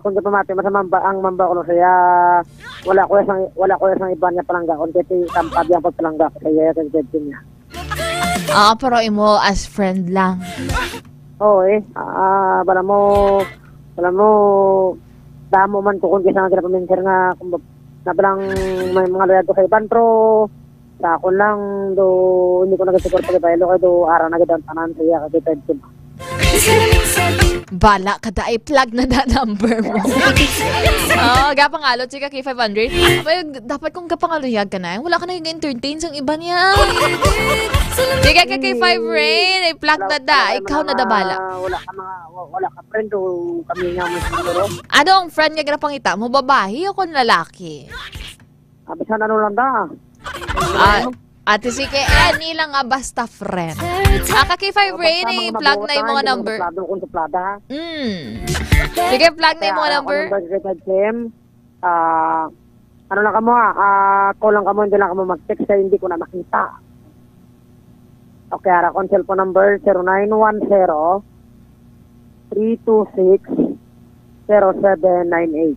kung pamati mo sa ang mamba ko saya wala ko isang iba niya palangga kung kiti tampad yang pagpalangga ko saya kakitag Kem niya. Pero imo as friend lang. Oo bala mo damo man ko kung kisa nga paminser nga kung nabalang may mga loyal ko sa iban pero sa ako lang hindi ko nag-support pag ibaylo kaya araw na gitang tanan siya kakitad Kim. Bala ka da i-plug na number mo. Gapangalot siya K500. Dapat kung gapangaluyag ka na, wala ka na entertain sa iba niya. Sige ka K5 Rain, i-plug na da. Ikaw na da bala. Wala ka friend o kami nga mo siguro. Ano ang friend nga ginapangita mo? Babae o kung lalaki? Abisan ano lang da. Ate sige, nila nga basta friend. Ka-K5 Rain, i-plug na yung mga number. Sige, plug na yung mga number. Ano lang ka mo call lang ka mo, hindi lang ka mo mag-text kaya hindi ko na makita. Okay, ara kong cellphone number 0910-326-0798.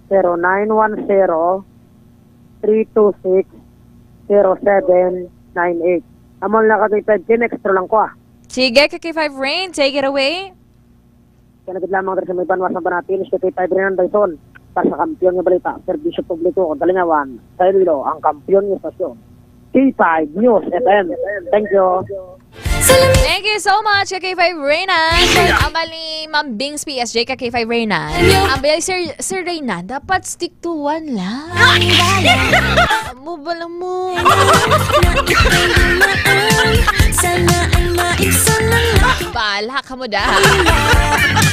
0910-326-0798. Amon lang ka ito extra lang ko Sige, K5 Rain, take it away. Kaya nagid lamang sa may banwas na banatin, K5 Rain ang Dyson. Para sa kampiyon ng balita, serbisyo publiko o Dalingawan, sa Iloilo, ang kampiyon ng stasyon. K5 News FM. Thank you. Thank you so much, K5 Reynan. Amal ni Ma'am Bings PSJ, K5 Reynan. Amal Sir Reynan, dapat stick to one lang. Bala mo. Bala ka mo da.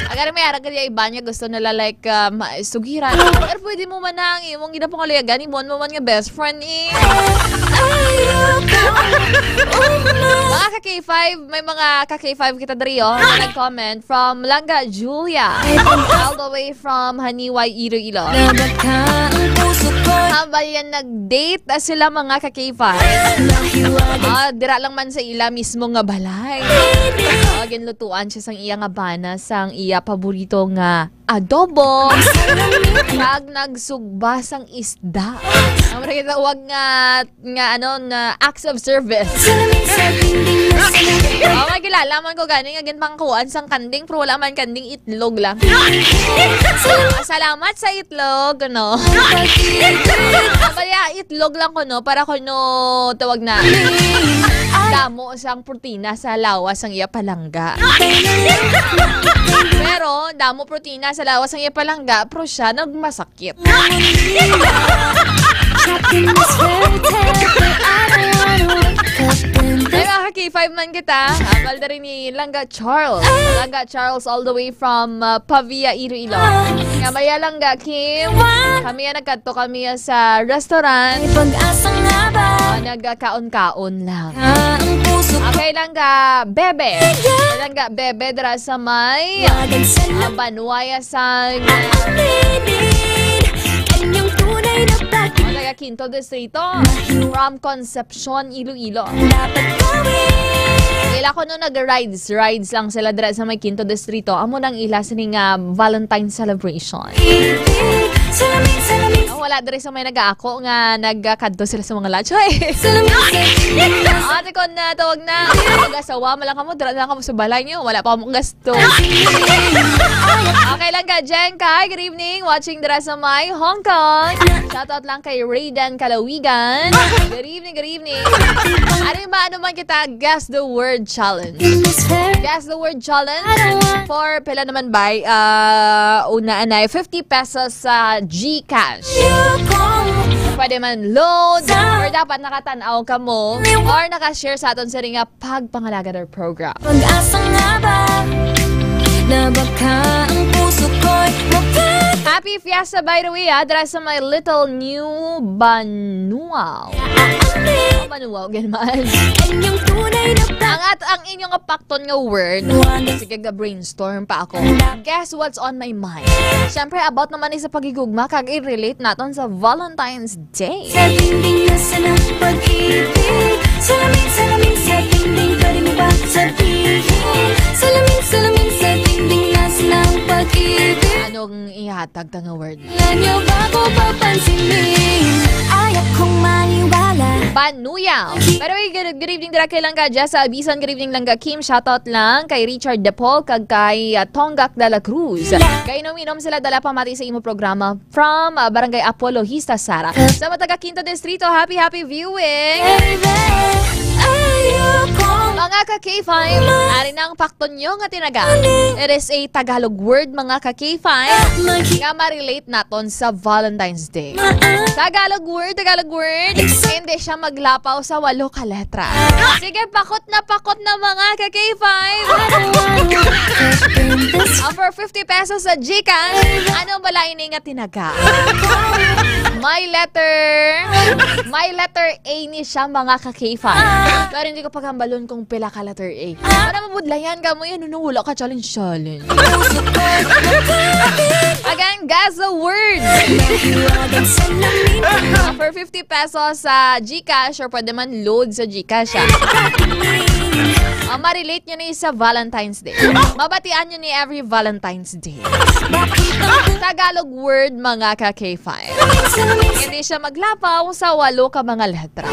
Agar may arag kaya iba niya gusto nila like sugiran. Pero pwede mo man ang imong ginapangalayagan mo man nga best friend Mga ka-K5, may mga ka-K5 kita dari na nag-comment from Langga Julia, all the way from Haniway Iloilo. Habang yan nag-date sila mga ka-K5. Dira lang man sa ila mismo nga balay. Ginlutuan siya sang iya nga bana, sang iya paborito nga adobo. Kag nagsugba sang isda. Ang kita wag nga acts of service. Magkilala man ko gani nga pangkuan sang kanding pero wala man kanding itlog lang. Salamat sa itlog, no. Kaya itlog lang ko no para ko no tawag na damo sang protina sa lawas sang iya palangga. Pero damo protina sa lawas sang iya palangga pero siya nagmasakit. Ay mga K5 man kita. Amal na rin ni Langga Charles. Langga Charles all the way from Pavia, Iloilo. Kamaya Langga Kim. Kami nagkato kami sa restaurant. Nagkaon-kaon lang. Okay Langga Bebe. Langga Bebe dara sa may Banuaya sang Malaga Quinto Distrito from Concepcion, Iloilo. Kailan ako no nag-rides lang sila dira sa may Quinto Distrito. Amo nang ila sining Valentine celebration. Wala diri sa may nag-aako nga nagkadto sila sa mga lunch. Ate ko na tawag na mag-asawa malang kamo dira lang kamo sa balay niyo. Wala pa akong gasto. Okay lang ka, Jen Kai. Good evening. Watching dira sa may Hong Kong. Shoutout lang kay Raydan Kalawigan. Good evening, good evening. Ano man kita Guess the Word Challenge. Guess the Word Challenge. For pila naman ba? Una anay 50 pesos sa GCash. Pwede man load or dapat nakatanaw ka mo or nakashare sa aton sa ringa pagpangalaga ng program. Pag-asa nga ba na baka ang puso ko'y Happy Fiesta by the way, dara sa my little new Banuaw. Banuaw, ganyan. Ang inyong pakton nga word. Sige, brainstorm pa ako. Guess what's on my mind? Siyempre, about naman sa pagigugma, kag i-relate natin sa Valentine's Day. Sa dingding nasa ng pag-ibig. Salamin sa dingding, pwede mo ba sabihin? Salamin sa dingding nasa ng pag-ibig. Anong ihatag nga word? Lanyo bago papansinin, ayaw kong maniwala. Banuyaw. Pero good evening dira kay Langga Jessa Abisan, good evening Langga Kim. Shoutout lang kay Richard De Paul kag kay Tonggak de la Cruz. Kay inom sila dala pamati sa imo programa from Barangay Apologista Sara. Sa mataga Quinto Distrito, happy viewing. Mga ka-K5, ari na ang pakton nyo nga tinaga. It is a Tagalog word, mga ka-K5, nga ma-relate naton sa Valentine's Day. Tagalog word, hindi siya maglapaw sa 8 ka letra. Sige, pakot na mga ka-K5. For 50 pesos sa GCash, ano bala ini nga tinaga? May letter A ni siya, mga ka-K5. Pero hindi ko paghambalon kung pila ka letter A. Para mabudlayan ka mo yan, wala ka challenge. Again, guess the word. For 50 pesos sa GCash or pwede man load sa GCash. Ma-relate nyo ni sa Valentine's Day. Mabatian nyo ni every Valentine's Day. Tagalog word, mga ka-K5. Hindi siya maglapaw sa 8 ka mga letra.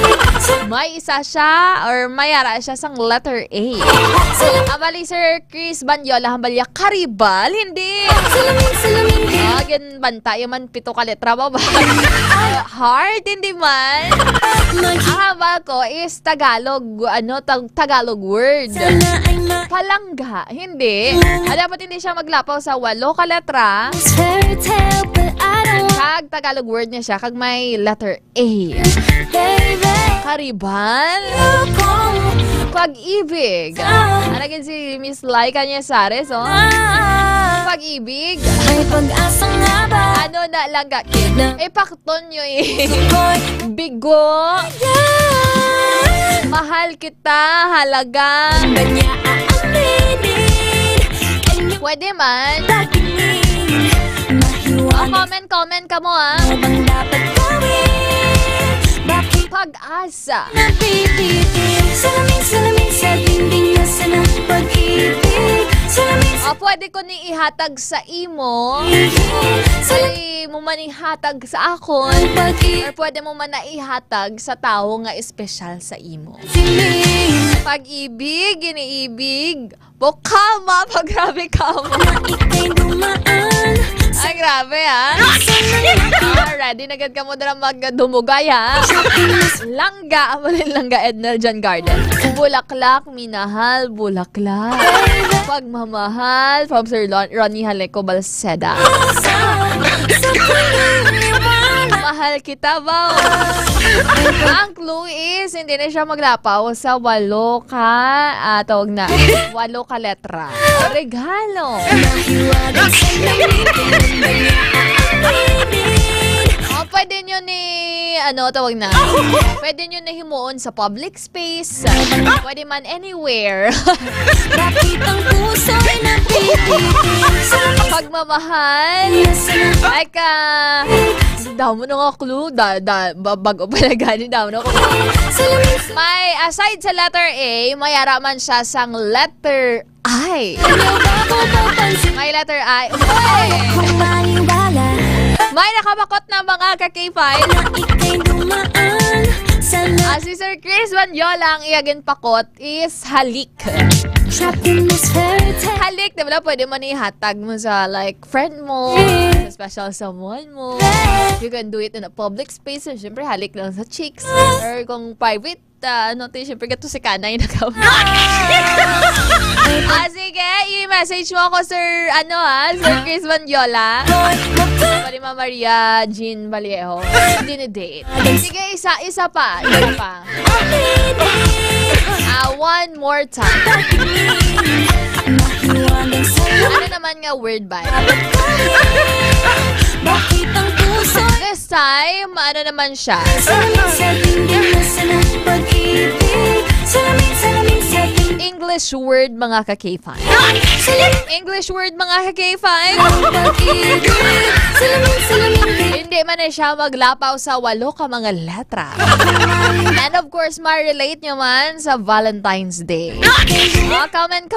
May isa siya or mayara siya sang letter A. Abali Sir Chris Banyola, hambalya karibal, hindi. Bantay man 7 ka letra ba? Hard, hindi man. Ang hambal ko is Tagalog, Tagalog word. Palangga, hindi. Dapat hindi siya maglapaw sa 8 ka letra. Kag Tagalog word niya siya, kag may letter A. Karibal. Pag-ibig. Anagin si Miss Laika niya Sares, oh. Pag-ibig. Ano na lang kakit? Pakton nyo Bigo. Mahal kita, halaga. Pwede man. Comment ka mo, Pag-asa. Salamin sa dingding nasa ng pag-ibig. Pwede ko ni ihatag sa imo. Pwede mo man ihatag sa akon. Or pwede mo man na ihatag sa tao nga espesyal sa imo. Pag-ibig, iniibig. Kama, pag-grabe kama. Ay, grabe, ready na agad ka mo na magdumugay, Langga, amalin Langga Edna Jan Garden. Bulaklak, minahal, bulaklak. Pagmamahal, from Sir Ronnie Haleco Balseda. Mahal kita ba? Ang clue is, hindi na siya maglapaw sa 8 ka, tawag na, 8 ka letra. Regalo. Pwede nyo ni, tawag na, pwede nyo na himuon sa public space. Pwede man anywhere. Bakit ang puso ay napipitin? Pagmamahal. Like, Damo na nga clue. Bago pala gani, damo na clue. May, aside sa letter A, may araman siya sang letter I. May letter I. May nakabakot na mga ka-K5. Si Sir Chris Vanyola, ang iyagin pakot is halik. Halik, diba? Pwede mo ihatag mo sa like friend mo, sa special someone mo. You can do it in a public space. Siyempre, halik lang sa cheeks. Or kung private, siyempre gato si Kanay na ka. Sige, i-message mo ako, Sir Chris Vanyola. Marima Maria Jean Vallejo. Dinidate. Sige, isa pa. One more time. Ano naman nga word ba? This time, ano naman siya? English word mga ka-K5. English word mga ka-K5. Hindi man na siya maglapaw sa 8 ka mga letra. And of course, ma-relate nyo man sa Valentine's Day. Comment.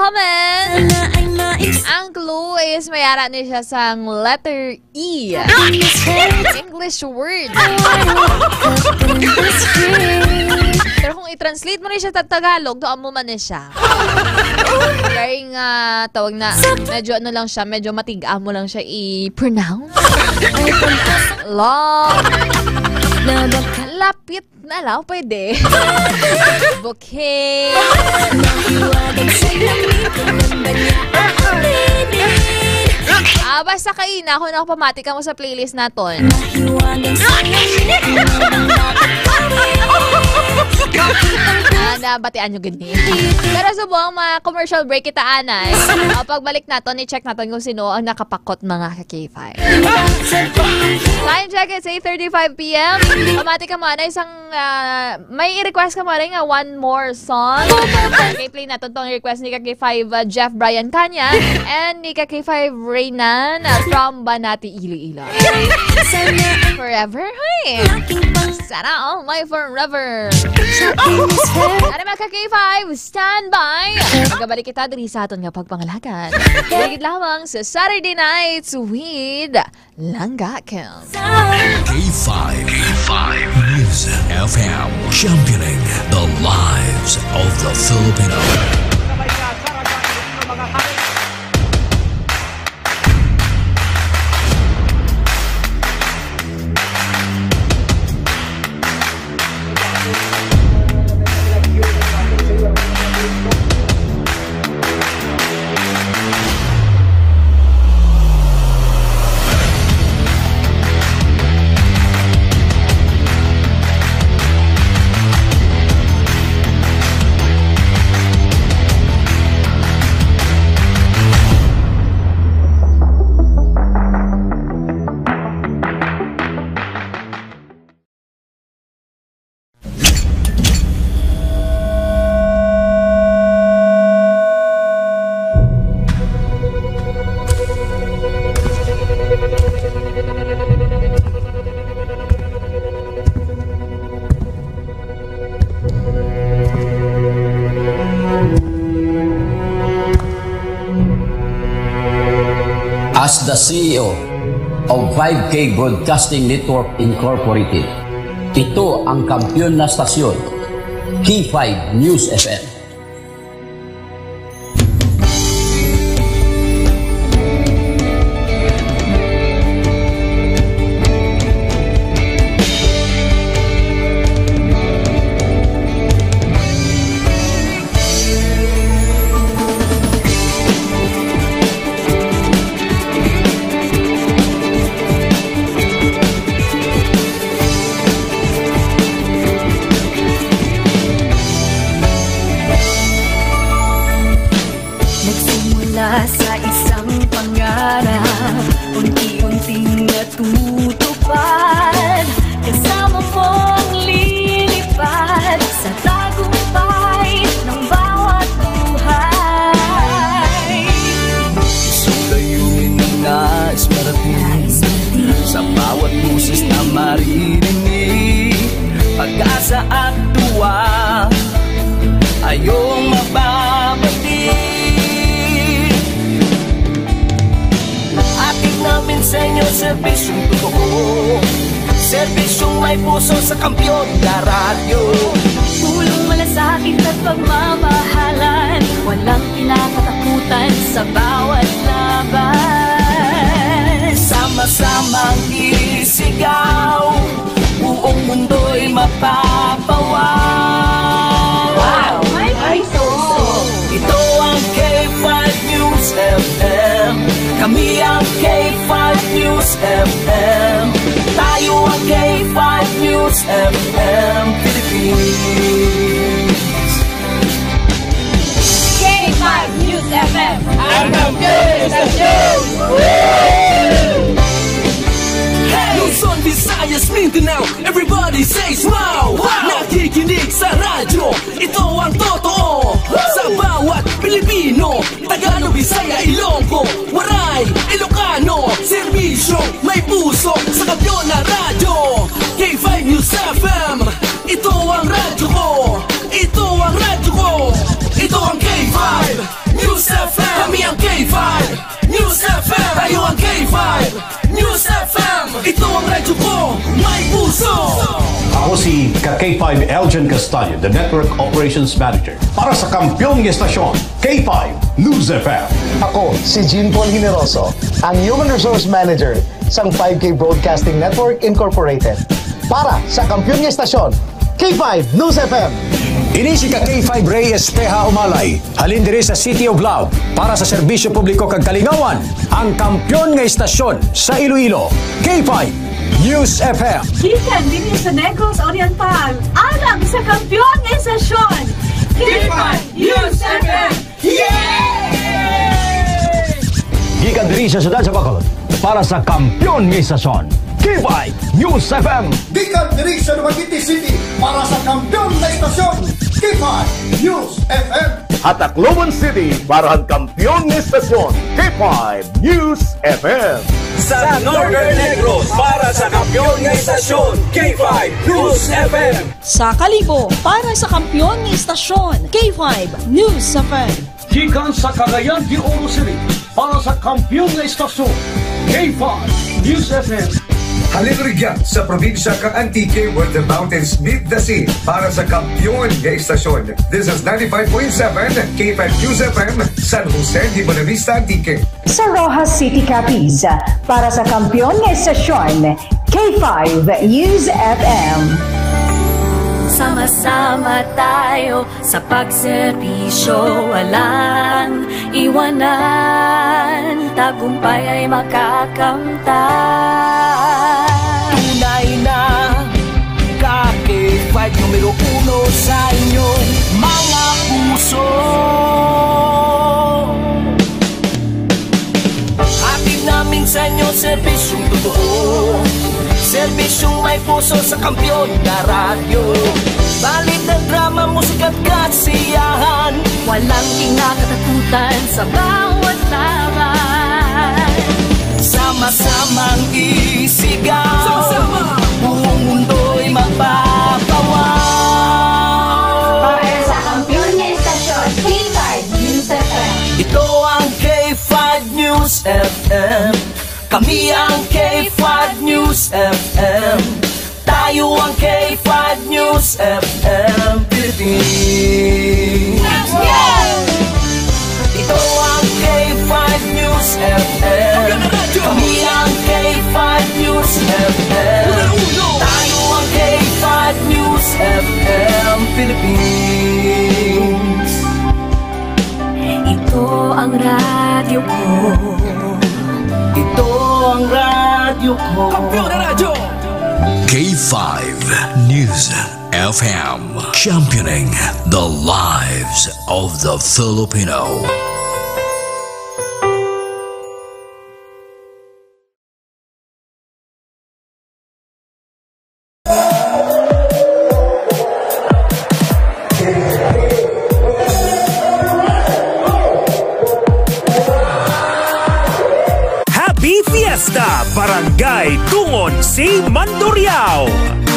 Ang clue is mayara niya siya sa letter E. English word. Pero kung i-translate mo na siya sa Tagalog, doon mo man na siya. Kaya nga, tawag na, medyo ano lang siya, medyo matiga mo lang siya i-pronounce. Long. Lapit na lang, pwede. Bouquet. Basta kaina, kung nakapamati ka mo sa playlist natin. Nabatian nyo gani. Pero subong mga commercial break kita anay. Pagbalik natin, i-check natin kung sino ang nakapakot mga ka-K5. Time check, it's 8:35 p.m. Pamati ka muna isang may i-request ka muna nga one more song. I-play natin tong request ni ka-K5 Jeff Brian Kanya and ni ka-K5 Reynan from Banati, Iloilo. Forever, hey! Sana all my forever. Ano mga ka-K5, stand by. Magkabalik kita diri sa aton nga pagpangalagan. Ligid lamang sa Saturday Nights with Langga Kim. K5 Music FM, championing the lives of the Filipino. As the CEO of 5K Broadcasting Network Incorporated, ito ang kampiyon na stasyon, K5 News FM. Sa isang pangarap, unti-unting natutupad, kasama mong lilipad sa tagumpay ng bawat buhay. Isang layunin na nais marating, sa bawat busis na puso sa kampyon na radyo. Pulong malasakit at pagmamahalan, walang kinakatakutan sa bawat laban. Sama-samang isigaw, buong mundo'y mapapawaw. Wow! May puso! Ito ang K5 News FM. Kami ang K5 News FM. Tayo ang K5 News FM Philippines. K5 News FM. Ang kampiyon sa show! Luzon, Visayas, Mindanao, everybody says wow! Nakikinig sa radyo, ito ang totoo. Sa bawat Pilipino, Tagalog, Bisaya, Ilonggo, Waray, Ilocano, serbisyo, may puso sa kampyon na radyo. K5 News FM, ito ang radyo ko. Ito ang radyo ko. Ito ang K5 News FM. Kami ang K5 News FM. Tayo ang K5 News FM. Ito ang radyo ko, may puso. Ako si K5 Elgin Castaño, the Network Operations Manager para sa kampyong estasyon, K5 News FM. Ako si Jean Paul Generoso, ang Human Resource Manager sa 5K Broadcasting Network Incorporated para sa kampyong estasyon, K5 News FM. Ini si K5 Ray Espeja Umalay, halin diri sa City of Love para sa serbisyo publiko kag kalingawan, ang kampyon nga estasyon sa Iloilo, K5 News FM. Gikan din sa Negros Oriental, alam sa kampyon nga estasyon, K5 News FM. Gikan diri sa siyudad sa Bacolod para sa kampyon nga estasyon, K5 News FM. Gikan diri sa Dumaguete City para sa kampyon na istasyon, K5 News FM. At Tacloban City para ang kampyon na estasyon, K5 News FM. Sa Northern Negros para sa kampyon na istasyon, K5 News FM. Sa Kalibo para sa kampyon na istasyon, K5 News FM. Gikan sa Cagayan de Oro City para sa kampyon na estasyon, K5 News FM. Halin rigyan sa probinsya kang Antique where the mountains meet the sea para sa kampyon nga istasyon. This is 95.7 K5 News FM, San Jose de Buenavista, Antique. Sa Rojas City, Capiz para sa kampyon nga istasyon, K5 News FM. Sama-sama tayo sa pagserbisyo, walang iwanan, tagumpay ay makakamtan. Tunay na K5 numero 1 sa inyong mga puso. Hatid namin sa inyo serbisyong totoo, serbisyong may puso sa kampyon na radyo. Balit ng drama, musika at kasiyahan, walang kinakatakutan sa bawat laban. Sama-samang isigaw, sama-sama, buong mundo'y mapapawaw. Para sa kampyon na istasyon, K5 News FM. Ito ang K5 News FM. Kami ang K5 News FM. Tayo ang K5 News FM Philippines. Ito ang K5 News FM. Kami ang K5 News FM. Tayo ang K5 News FM Philippines. Ito ang radyo ko. Ito ang radyo ko. Kampyon na radyo! K5 News FM, championing the lives of the Filipino. Happy Fiesta Barangay Tungon si Mandurriao.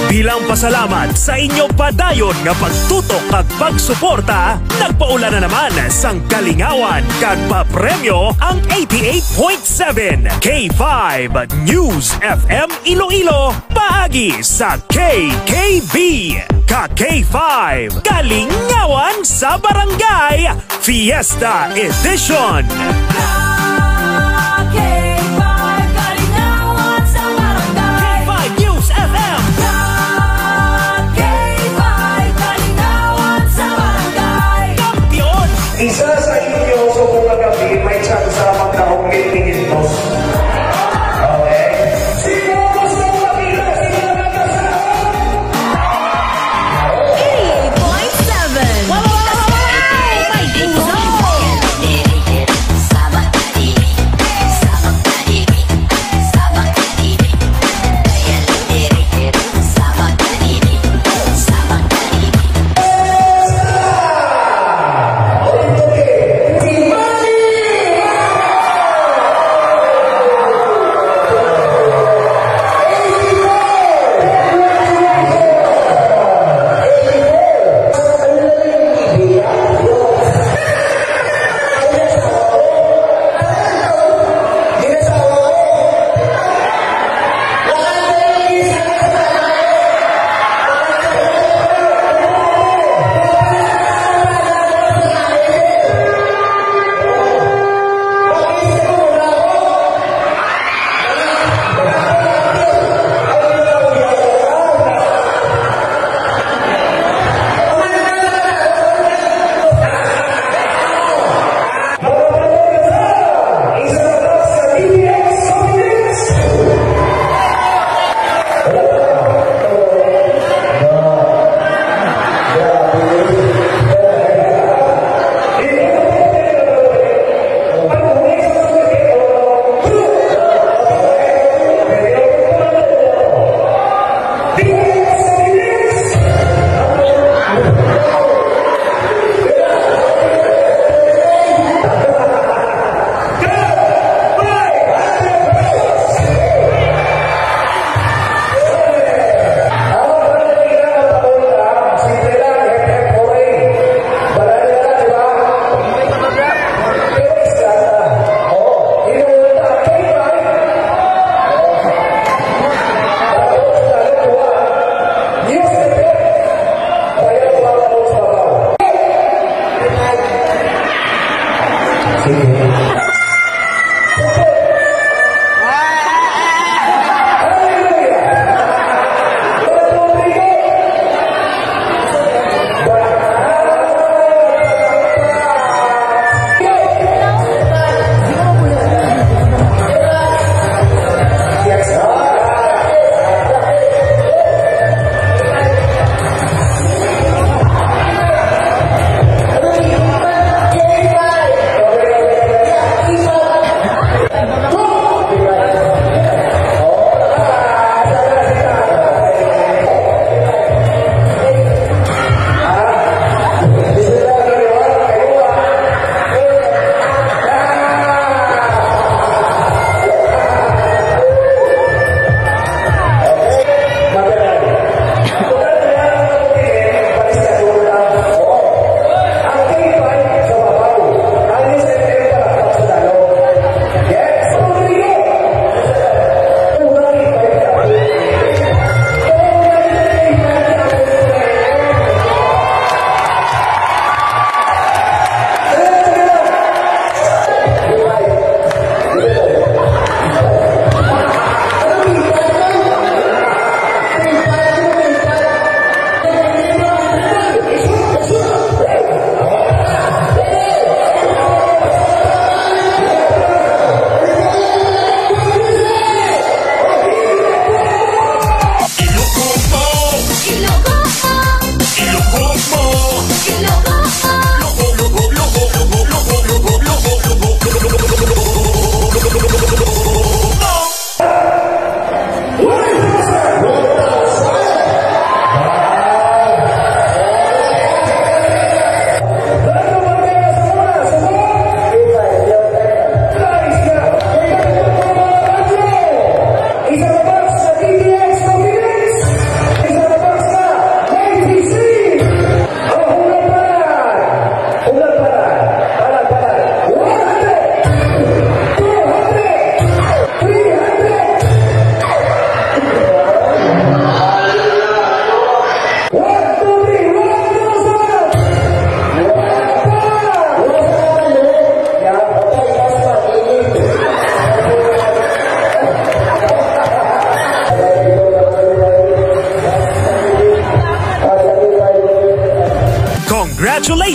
Bilang pasalamat sa inyo padayon nga pagtutok kag pagsuporta, nagpaula na naman sang kalingawan kag papremyo ang 88.7 K5 News FM Iloilo paagi sa KKB. Ka-K5 Kalingawan sa Barangay Fiesta Edition. Isa sa inyo sa mga gabi may chance sa magkaong meeting ito. Okay? Sino gusto makita? Sino nagkasama? 88.7 K5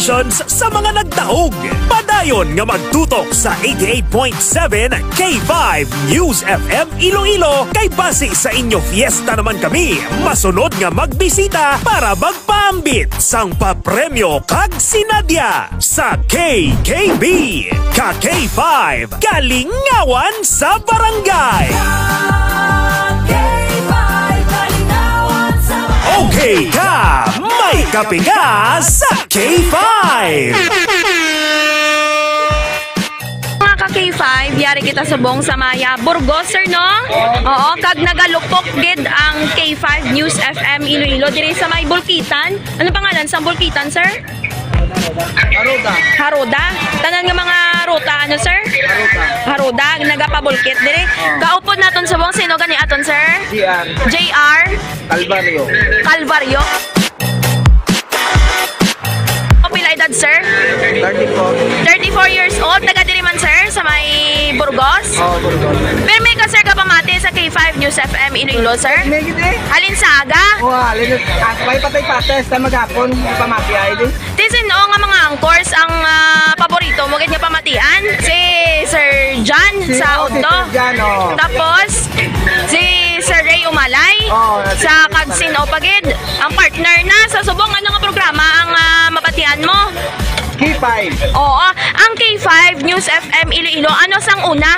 congratulations sa mga nagdaog. Padayon nga magtutok sa 88.7 K5 News FM Iloilo kay base sa inyo fiesta naman kami. Masunod nga magbisita para magpaambit sang papremyo kag sinadya sa KKB. Ka-K5 Kalingawan sa Barangay. Okay ka! May kape ka sa K5! Mga ka-K5, yari kita subong sa Maya Burgos, sir, no? Oo, kag nagalupok gid ang K5 News FM Iloilo diri sa may Bulkitan. Ano pangalan sa Bulkitan, sir? Haruda. Haruda? Tanan nga mga ruta, ano, sir? Haruda, nagapabulkit dire. Kaupod naton subong sino gani aton, sir? JR Calvario. Calvario. Pila edad, sir? 34. 34 years old. Taga diri man, sir, sa may Burgos? Oo, Burgos. Pero may ka, sir, kapamati sa K5 News FM Iloilo, sir? May gid eh. Halin sa aga? Oo, halin. May patay-pates na maghapon. Pamati ay din. Tisin o nga mga angkors ang paborito mo gid nga pamatian? Si Sir John sa Udto. Si John, oh. Tapos, si Sir Ray Umalay sa Kagsin o Pagid. Ang partner na sa subong ano nga programa ang mapatian mo? K5. Oo, ang K5 News FM Iloilo, ano sang una?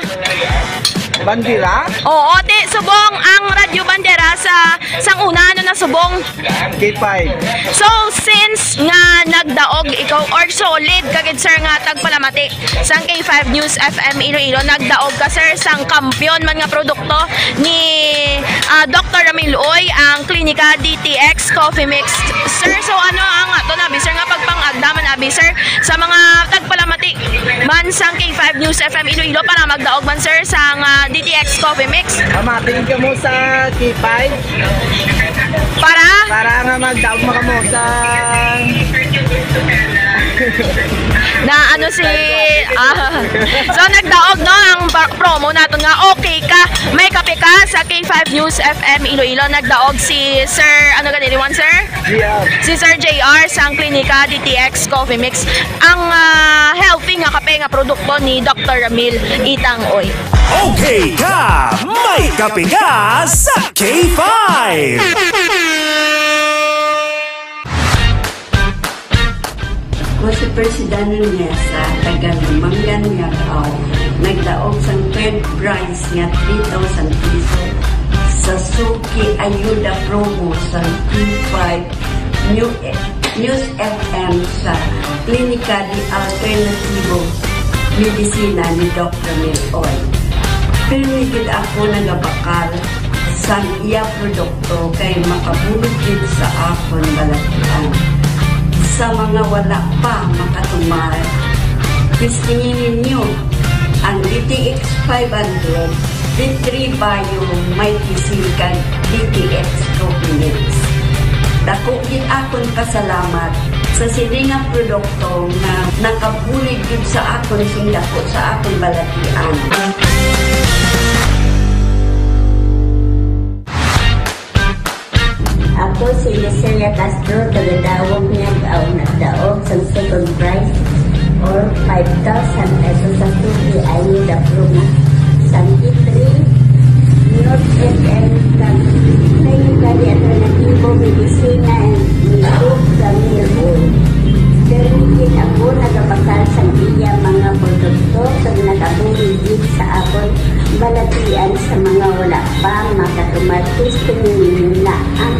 Bandera? Oo, subong ang Radyo Bandera sa sang una, ano na subong? K5. So, since nga nagdaog ikaw or solid kagid, sir, nga tagpalamati sang K5 News FM Iloilo, nagdaog ka, sir, sang kampiyon man nga produkto ni Dr. Ramil Uy, ang Klinika DTX Coffee Mix. Sir, so ano ang ato na, sir, nga pagpangagdaman, sir, sa mga tagpalamati man sang K5 News FM Iloilo para magdaog man, sir, sang DTX Coffee Mix. Pamating ka mo sa K5. Para nga magdaog mo ka mo sa na ano si so nagdaog, no, ang promo nato nga okay ka, may kape ka sa K5 News FM Iloilo. Nagdaog si Sir, ano ganili one, sir? Si Sir JR sa Klinika DTX Coffee Mix, ang healthy nga kape nga produkto ni Dr. Ramil Itang Oy. Okay ka! May kape ka sa K5! Ako si President Nyesa, taga-Limangan nga tao, nagdaog sang third prize nga 3,000 piso sa Suki Ayuda Promo sa K5 News FM sa Klinika di Alternativo Medicina ni Dr. Miloy. Pinigid ako nagabakal sa iya produkto kay makabulugid sa akon balatian. Sa mga wala pa makatumar, pistingin ninyo ang DTX 500 D3 Bio may kisikan DTX Coffee Mix. Dako gid akon pasalamat sa siningang produkto na nakabulig gid sa akon sindako sa akon balatian. Ako si Licelia Castro, taga-dawag nagdaog sa second prize or 5,000 pesos sa Suki Ayuda Promo sa K3 News FM sa Klinika di Alternativo Medicina ni Dr. Ramil. Pero ako nagabakal sa iya mga produkto sa nakabuligid sa akon balatian sa mga wala pa makatumatis tumingin na ang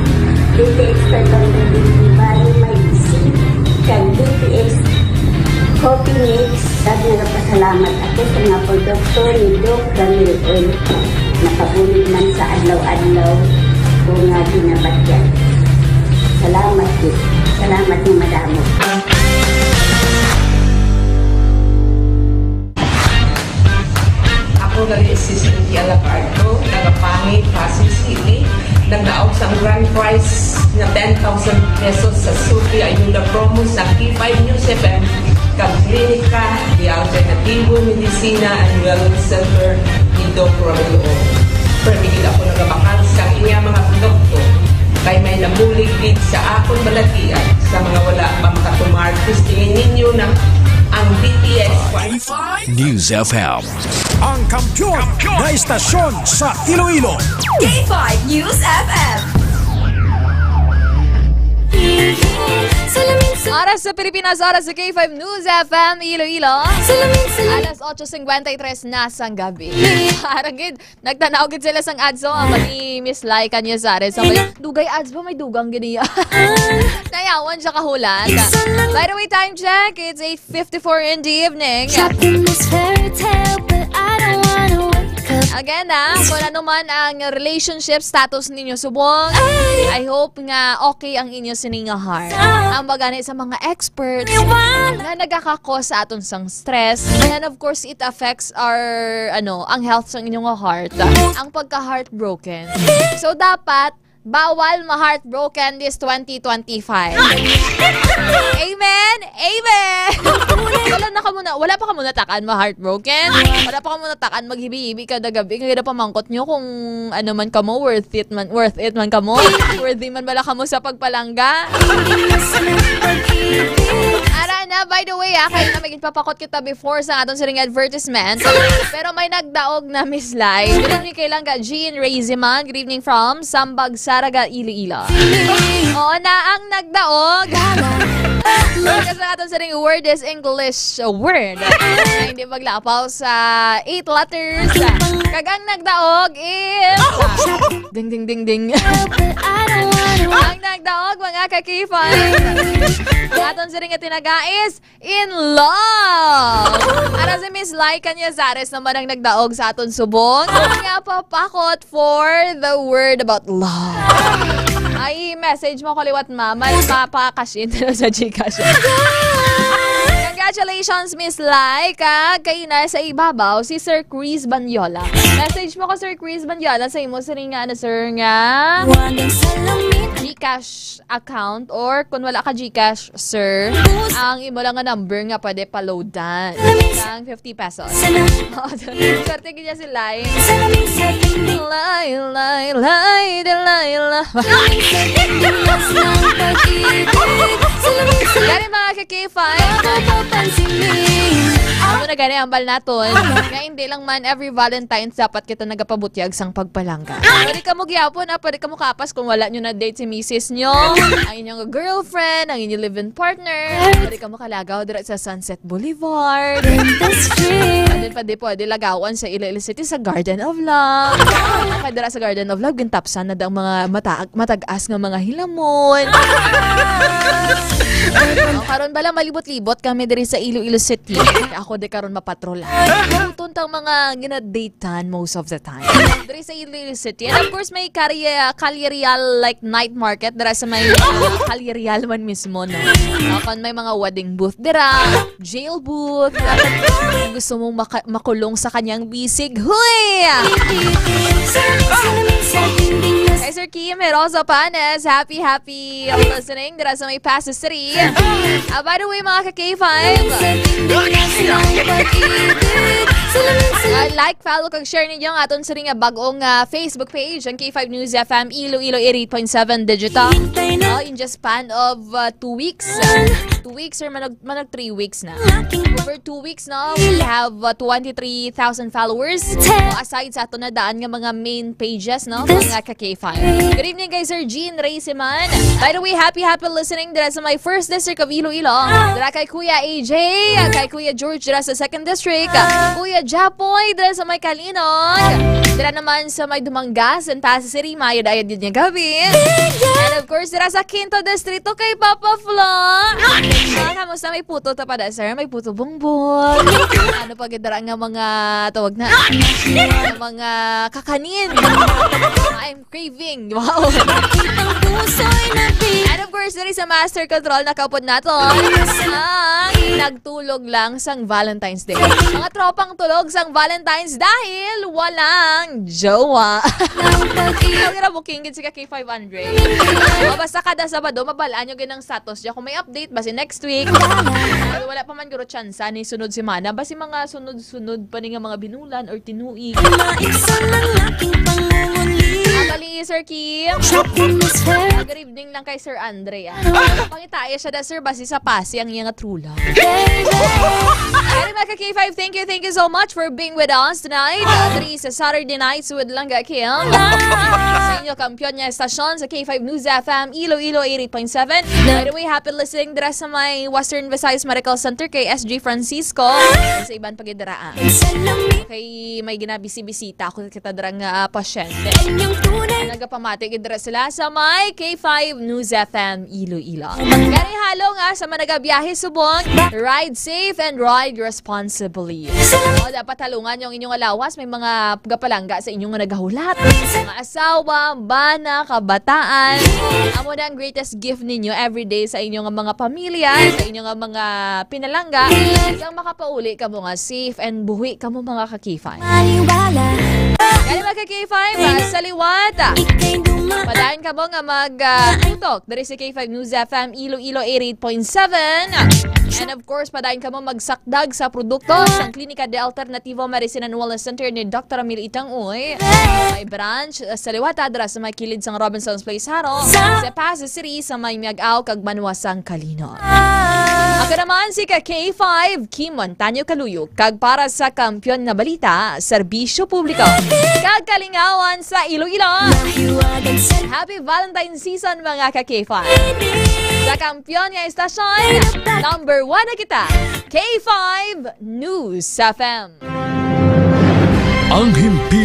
DTX 500 Bali may isip kag DTX Coffee Mix. At nagpasalamat ako sa mga produkto ni Dr. Ramil. Nakabulig man sa adlaw-adlaw kung nga binabagyan. Salamat din. Salamat ng madamo. Ako gali si Cynthia Lacardo, nagapangit, Pasig City. Nagdaog sa grand prize na 10,000 pesos sa Suki Ayuda Promo sa K5 News FM, Klinika di Alternativo Medicina and Wellness Center ni Dr. Ramil. Permigil ako nagabakal sa iya mga produkto kay may namulig din sa akong balatian sa mga wala pa makatumartis. Tingin ninyo na ang BTS News FM. Ang kampiyon na istasyon sa Iloilo. K5 News FM. Oras sa Pilipinas, oras sa K5 News FM, Iloilo. Alas 8:53 na sang gabi. Haragid, nagtanaw gid sila sang ads ni Miss Lai Canyazares. Dugay ads ba may dugang giniya? Nayawan siya kahulan. By the way, time check, it's 8:54 in the evening. Again kung ano man ang relationship status ninyo subong, I hope nga okay ang inyo sininga heart. Ang bagani sa mga experts na nagakakos sa aton sang stress, and of course it affects our ang health sa inyong heart, ang pagka-heartbroken. So dapat bawal ma-heartbroken this 2025. Amen? Amen! Wala pa ka muna takan ma-heartbroken. Wala pa ka muna takan maghibi-hibi kada gabi. Kaya pa mangkot nyo kung ano man ka mo, worth it man ka mo. Worthy man bala ka mo sa pagpalangga. Ara na, by the way, kayo na maging papakot kita before sa atong siring advertisement. Pero may nagdaog na Miss Lai. Good evening kay Langga Jean Raziman. Good evening from Sambag, Saraga, Iloilo. Oo na ang nagdaog. Kasi atong siring word is English word. Hindi maglapaw sa 8 letters. Kagang nagdaog is ding ding ding ding. Ang nagdaog mga kakifay. Atong siring tinaga is in love. Para si Miss Lai Canyazares naman ang nagdaog sa aton subong. Nga papakot for the word about love. Ay, message mo kaliwat mama. Mapakashin sa Gcash. Congratulations, Miss Lai. Kayo na sa ibabaw, si Sir Chris Banyola. Message mo ko, Sir Chris Banyola, sa imo sir nga Gcash account, or kung wala ka Gcash, sir, ang imo lang nga number nga pwede pa-loadan ng 50 pesos. Swerte niya si Lai. Gari mga ka-K5, ano na gani ambal naton nga hindi lang man every Valentine's dapat kita nagapabutyag sang pagpalangga. Pwede ka mo gyapon pwede ka mo kapas kung wala nyo na date si misis nyo, ang inyong girlfriend, ang inyong live-in partner. Pwede ka mo kalagaw dira sa Sunset Boulevard. Pwede lagawan sa Iloilo City sa Garden of Love. Kaya dira sa Garden of Love gintapsan na ang mga matag-as nga mga hilamon. Karon bala malibot-libot kami diri sa Iloilo City. Ako di karon mapatrola. Tuntang mga gina-datean most of the time. Diri sa Iloilo City. And of course may Calyarial like night market dira sa may Calyarial man mismo no. Kon may mga wedding booth dira, jail booth. Gusto mong makulong sa kanyang bisig. Huy! Hey Sir Kim Herosa Panes, happy listening dira sa may Pasig City. By the way mga ka-K5, like, follow, kag share ninyo ang aton sa ring bagong Facebook page, ang K5 News FM Iloilo 88.7 digital. In just span of 2 weeks. 2 weeks or manag 3 weeks na. Over 2 weeks na, we have 23,000 followers. Aside sa ato na daan nga mga main pages, no? Mga ka-K5. Good evening guys, Sir Jean Raziman. By the way, happy listening dira sa my first district of Iloilo. Dira kay Kuya AJ, kay Kuya George dira sa 2nd district, Kuya Japoy dira sa may Kalinog, dira naman sa may Dumangas and Pasig City, mayo dayad yun niya gabi. And of course dira sa 5th distrito kay Papa Flo. Kamusta may puto ta pa da sir? May puto bongbong. Ano pa dira nga mga tawag na mga kakanin. I'm craving. Wow. And of course diri sa Master Control nakaupod naton nagtulog lang sang Valentine's Day. Mga tropang tulog sang Valentine's dahil walang jowa. Kaya booking si K500. Basta kada Sabado mabalaan nyo ganang status dyan. Kung may update basi next week. Wala pa man guro chance ni sunod semana. Basi mga sunod-sunod pa nga mga binulan or tinuig. Dali, Sir Kim. Good evening lang kay Sir Andre. Pangitaya siya da, Sir, basi sa pasi ang iyang trula. Anyway, K5, thank you so much for being with us tonight. Three sa Saturday Nights with Langga Kim. Sa inyo, kampiyon niya estasyon sa K5 News FM, Iloilo 88.7. By the way, happy listening dira sa may Western Visayas Medical Center kay SG Francisco. Sa ibang pagidaraan. Kay may ginabisi-bisita ako kita dira nga pasyente. Nagapamati dira sila sa may K5 News FM, Iloilo. Kaya halo nga sa mga nagabiyahe subong, ride safe and ride responsibly. O, dapat talungan yung inyong alawas. May mga gapalangga sa inyong nagahulat. Mga asawa, bana, kabataan. Amo na ang greatest gift ninyo everyday sa inyong mga pamilya, sa inyong mga pinalangga. Isang makapauli ka mo nga safe and buhi ka mo mga kakifay. Kaya mga kakifay, sa liwat. Padayon ka mo nga mag-tutok dari sa K5 News FM, Iloilo 88.7. And of course, padayon ka mo magsakdag sa produkto sa Klinika de Alternativo Medicine and Wellness Center ni Dr. Amil Itangoy. May branch sa liwat adra sa may kilid sang Robinson's Place Haro, sa Pasig City sa may Miag-aw kag Manuasang Kalino. Ako naman si K5 Kim Montaño Caluyok kag para sa kampiyon na balita, serbisyo publiko kag kalingawan sa Iloilo. Happy Valentine's season mga K5. Sa kampiyon nga estasyon, number 1 na kita, K5 News FM. Ang himpi